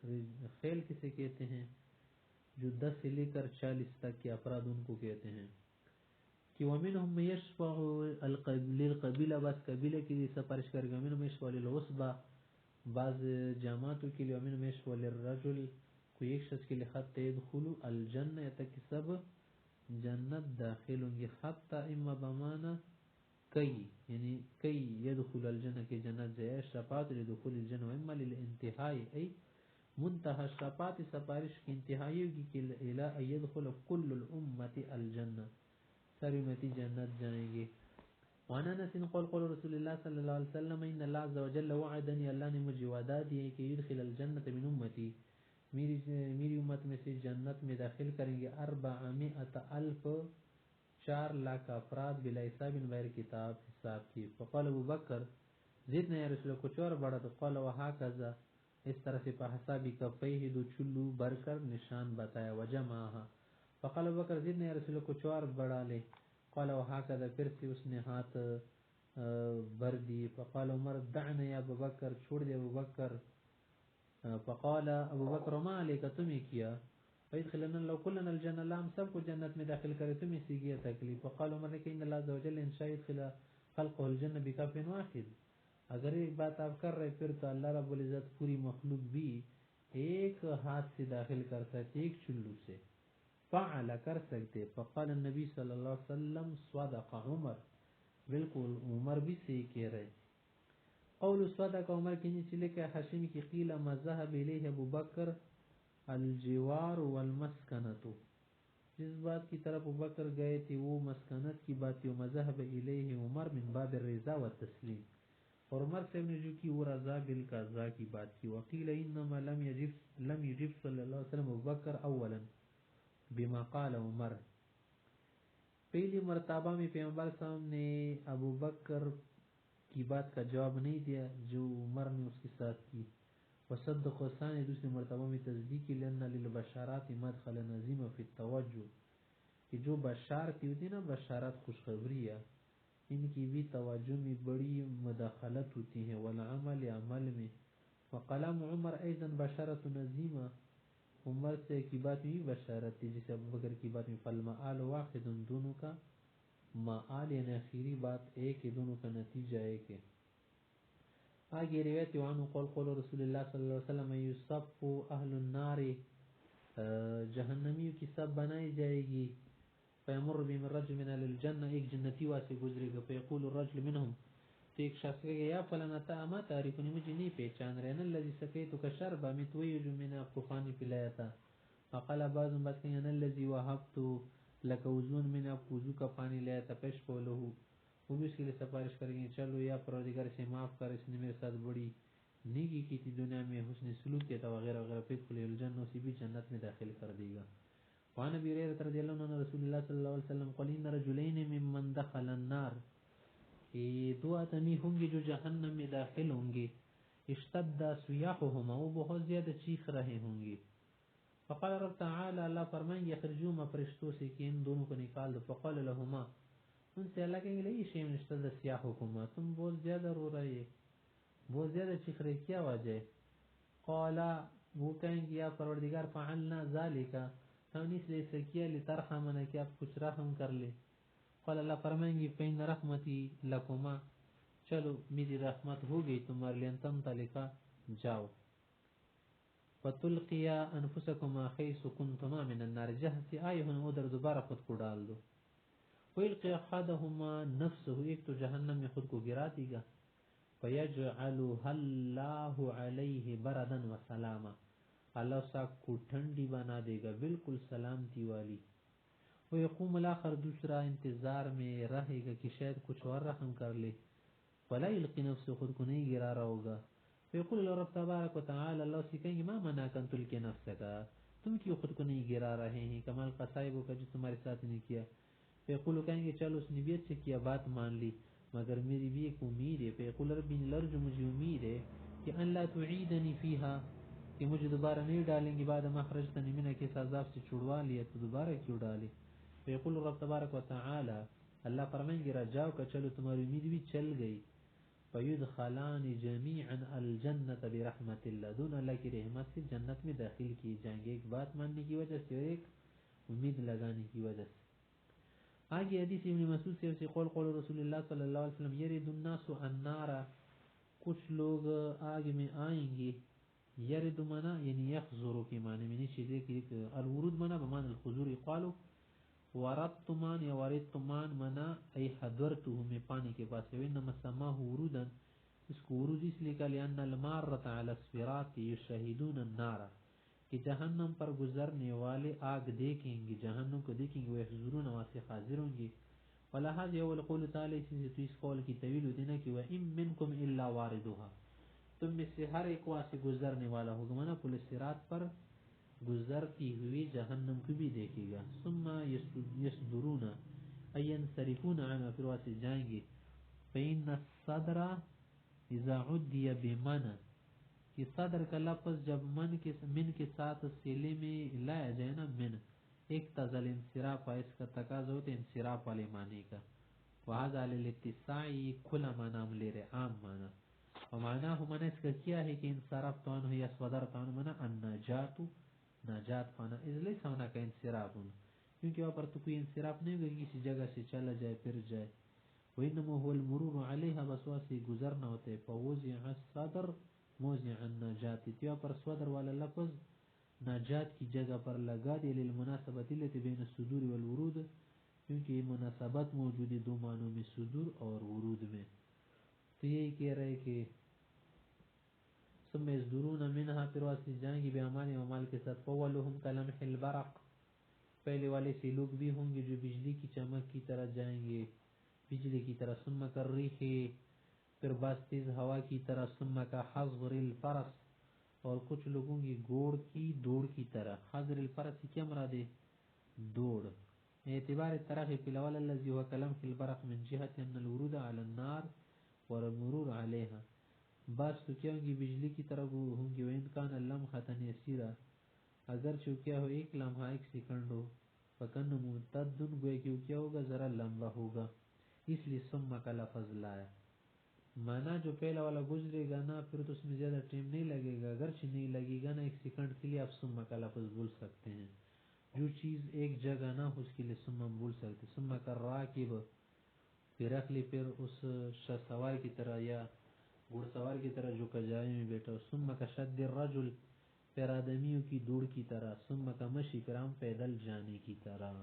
خیل کسے کہتے ہیں جو 10 سے لے کر 40 تک کے افراد ان کو کہتے ہیں. کہ ومنهم یشفع للقبیلہ بعض قبیلہ کے لیے سفارش کرے گا. ومنهم یشفع للعصبہ بعض جماعتوں کے لیے. ومنهم یشفع للرجل کوئی ایک شخص کے لیے حتی يدخل الجنہ یا تک کہ سب جنت داخل ہوں گے. حتی اما بمانا کئی یعنی کئی يدخل الجنہ کی جنت جائے شفاعت لدخول الجنہ. واما للانتہائی ای منتہا شفاعت سفارش کی انتہائی ہوگی کہ الى يدخل كل الامت الجنہ ساری امتی جنت جائیں گے. وعن انس قال قول رسول اللہ صلی اللہ علیہ وسلم ان اللہ عز وجل وعدنی اللہ نے مجھے وعدہ دیا کہ يدخل الجنت من امتی میری امت میں سے جنت میں داخل کریں گے 400,000 4 لاکھ افراد بلا حساب بغیر کتاب حساب کی. فقال ابو بکر زدنا یا رسول اللہ کچھ اور بڑھا تو قال وہکذا اس طرح سے حسابی کفیہ دو چلو بھر کر نشان بتایا. وجمعها فقال ابو بکر زدنا یا رسول اللہ کچھ اور بڑھا لے. قال وهكذا پھر سے اس نے ہاتھ بھر دی. فقال عمر دعنا یا ابو بکر چھوڑ دے ابو بکر. فقال ابو بکر ما علیک تمہیں کیا فیدخلنا لو کلنا الجنہ اللہ ہم سب کو جنت میں داخل کرے تمہیں سی گیا تکلیف. فقال عمر نے کہ ان اللہ عز وجل ان شاء يدخل خلقه الجنہ بکف واحد اگر ایک بات آپ کر رہے پھر تو اللہ رب العزت پوری مخلوق بھی ایک ہاتھ سے داخل کر سکتے ایک چلو سے فعل کر سکتے. فقال النبی صلی اللہ علیہ وسلم صدق عمر بالکل عمر بھی صحیح کہہ رہے. قول صدق عمر کے نیچے لکھا ہے حاشمی کی قیل ما ذهب الیہ ابو بکر الجوار والمسکنت جس بات کی طرف ابو بکر گئے تھے وہ مسکنت کی بات تھی. وما ذهب الیہ عمر من باب الرضا والتسلیم اور عمر سے نے جو کی وہ رضا بالقضاء کی بات کی. وقیل انما لم یجب صلی اللہ علیہ وسلم ابو بکر اولا بما قال عمر پہلی مرتبہ میں پیغمبر صاحب نے ابو بکر کی بات کا جواب نہیں دیا جو عمر نے اس کے ساتھ کی. وصدق ثانی دوسری مرتبہ میں تصدیق لأن للبشارات مدخل نظیم فی التوجہ کہ جو بشارتی ہوتی نا بشارت خوشخبری ہے ان کی بھی توجہ میں بڑی مداخلت ہوتی ہے. والعمل عمل میں. وقلام عمر ایضا بشارت نظیمہ عمر سے کی بات میں بشارت تھی جسے ابو بکر کی بات میں فالمآل واحد دونوں کا مآل یعنی آخری بات ایک ہے دونوں کا نتیجہ ایک ہے. آگے روایت وعنہ قول رسول اللہ صلی اللہ علیہ وسلم یصف اہل النار جہنمیوں کی سب بنائی جائے گی. فیمر بهم الرجل من اهل الجنہ ایک جنتی واسے گزرے گا. فیقول الرجل منهم تو ایک شخص کہے گا یا فلان تا ما تعرفنی مجھے نہیں پہچان رہے. الذي سقيتك شربا میں تو یہ جو میں نے آپ کو پانی پلایا تھا. فقال بعض بات کہ انا الذي وهبت لك وضوء میں نے آپ کو وضو کا پانی لایا تھا. فشفع له وہ بھی اس کے لیے سفارش کریں گے چلو یا پروردگار سے معاف کر اس نے میرے ساتھ بڑی نیکی کی تھی دنیا میں حسن سلوک کیا تھا وغیرہ وغیرہ. فیدخل الجنہ اسی بھی جنت میں داخل کر دے گا. وعن ابی ہریرہ رضی اللہ عنہ رسول اللہ صلی اللہ علیہ وسلم قال ان رجلین ممن دخل النار کہ دو آدمی ہوں گے جو جہنم میں داخل ہوں گے. اشتد صیاحهما وہ بہت زیادہ چیخ رہے ہوں گے. فقال رب تعالی اللہ فرمائیں گے اخرجوهما فرشتوں سے کہ ان دونوں کو نکال دو. فقال لهما ان سے اللہ کہیں گے لئی شیء اشتد صیاحكما تم بہت زیادہ رو رہے بہت زیادہ چیخ رہے کیا وجہ ہے. قال وہ کہیں گے یا پروردگار فعلنا ذلك ہم اس لیے سے کیا لترحمنا کہ آپ کچھ رحم کر لے. قال اللہ فرمائیں گے فإن رحمتی لکما چلو میری رحمت ہو گئی تمہارے لیے، تنطلقا جاؤ، فتلقیا انفسکما حیث کنتما من النار، جہاں سے آئے ہوں ادھر دوبارہ خود کو ڈال دو، ویلقی احدہما نفسہ، ایک تو جہنم میں خود کو گرا دے گا، فیجعلها اللہ علیہ بردا وسلاما، اللہ اس کو ٹھنڈی بنا دے گا بالکل سلامتی والی، ویقوم الاخر، دوسرا انتظار میں رہے گا کہ شاید کچھ اور رحم کر لے، فلا یلقی نفسه، خود کو نہیں گرا رہا ہوگا، فیقول اللہ رب تبارک و تعالی، اللہ سے کہیں گے ما منعک ان تلقی نفسک، تم کیوں خود کو نہیں گرا رہے ہیں، کمال قصائبوں کا جو تمہارے ساتھ نہیں کیا، فیقول کہیں گے چلو اس نے بھی اچھا کیا، بات مان لی، مگر میری بھی ایک امید ہے، فیقول ربی لرجو، مجھے امید ہے کہ ان لا تعیدنی فیہا، کہ مجھے دوبارہ نہیں ڈالیں گے، بعد ما اخرجتنی منہ، کے عذاب سے چھڑوا لیا تو دوبارہ کیوں ڈالے، فیقول رب تبارک و تعالی، اللہ فرمائیں گے رجاؤ کا، چلو تمہاری امید بھی چل گئی، فیدخلان جمیعا الجنت برحمت اللہ، دونوں اللہ کی رحمت سے جنت میں داخل کیے جائیں گے، ایک بات ماننے کی وجہ سے اور ایک امید لگانے کی وجہ سے۔ آگے حدیث ابن مسعود سے قول قول رسول اللہ صلی اللہ علیہ وسلم، یرد الناس النار، کچھ لوگ آگ میں آئیں گے، یرد منا یعنی یخزرو کے معنی میں، نیچے دیکھئے الورود منا بمان الخضور، قالو ورطمان یا ورطمان منا ای حضرتو، میں پانی کے پاس ہے، انما سماہ ورودا، اس کو ورود اس لئے کہ لئن المارت علی الصراط یشہدون النار، کہ جہنم پر گزرنے والے آگ دیکھیں گے، جہنم کو دیکھیں گے، ویحضرون، وہاں سے حاضر ہوں گے، ولہذ اول قول تعالی، اسی تو اس قول کی طویل ہوتی نا کہ وَإِن مِّنْكُمْ إِلَّا وَارِدُهَا، تم میں سے ہر ایک وہاں سے گزرنے والا ہوگا، منا پل صراط پر گزرتی ہوئی جہنم کو بھی دیکھے گا، ثم یصدرون ای ینصرفون عنها، پھر وہاں سے جائیں گے، فإن الصدر اذا عدی بمن، کہ صدر کا لفظ جب من کے ساتھ سیلے میں لایا جائے نا، من ایک تزل انصراف، اس کا تقاضا ہوتا ہے انصراف والے معنی کا، وہذا للاتساعی، کھلا معنی ہم لے رہے، عام معنی، ومعنی معنی اس کا کیا ہے کہ انصراف تو عنہ یا صدر تو عنہ معنی النجات، نجات پانا، اس لیے سونا کا انصراف ہونا، کیونکہ وہاں پر تو کوئی انصراف نہیں ہوگا، کسی جگہ سے چلا جائے پھر جائے، وَإِنَّمَا هُوَ الْمُرُورُ عَلَيْهَا، بس وہاں سے گزرنا ہوتا ہے، فَوُزِعَ الصَّدْرُ موضع النجات، تو یہاں پر صدر والا لفظ نجات کی جگہ پر لگا دے، للمناسبت التي بین الصدور والورود، کیونکہ مناسبت موجود ہے دو معنوں میں، صدور اور ورود میں، تو یہی کہہ رہے کہ ثم یصدرون منها، پھر وہاں سے جائیں گے بِأَعْمَالِهِمْ، اعمال کے ساتھ، فَأَوَّلُهُمْ كَلَمْحِ الْبَرَقِ، پہلے والے سے لوگ بھی ہوں گے جو بجلی کی چمک کی طرح جائیں گے، بجلی کی طرح، ثم كالريح، پھر بس تیز ہوا کی طرح، ثم كحظر الفرس، اور کچھ لوگوں کی گھوڑ کی دوڑ کی طرح، حظر الفرس کیا مراد ہے، دوڑ، اعتبار التراخی فی الاول الذي هو كلمح البرق من جهة ان الورود على النار والمرور عليها، بس تو کیا ہوں گی بجلی کی طرح ہوں گی، وَإِنْ كَانَ لَمْحَةً يَسِيرًا، اگر چو کیا ہو ایک لمحہ، ایک سیکنڈ ہو، فَكَنُّ مُمْتَدٌ، گوئے کہ کیا ہوگا ذرا لمبا ہوگا، اس لیے ثم کا لفظ لایا، مانا جو پہلا والا گزرے گا نا پھر تو اس میں زیادہ ٹائم نہیں لگے گا، اگرچہ نہیں لگے گا نا، ایک سیکنڈ کے لیے آپ ثم کا لفظ بول سکتے ہیں، جو چیز ایک جگہ نہ ہو اس کے لیے ثم ہم بول سکتے، ثم كالراكب، پھر رکھ لی، پھر اس سوار کی طرح یا گھڑ سوار کی طرح جو کجاوے میں بیٹھا ہو، ثم كشد الرجل، پھر آدمیوں کی دوڑ کی طرح، ثم كمشي، پھر ہم پیدل جانے کی طرح۔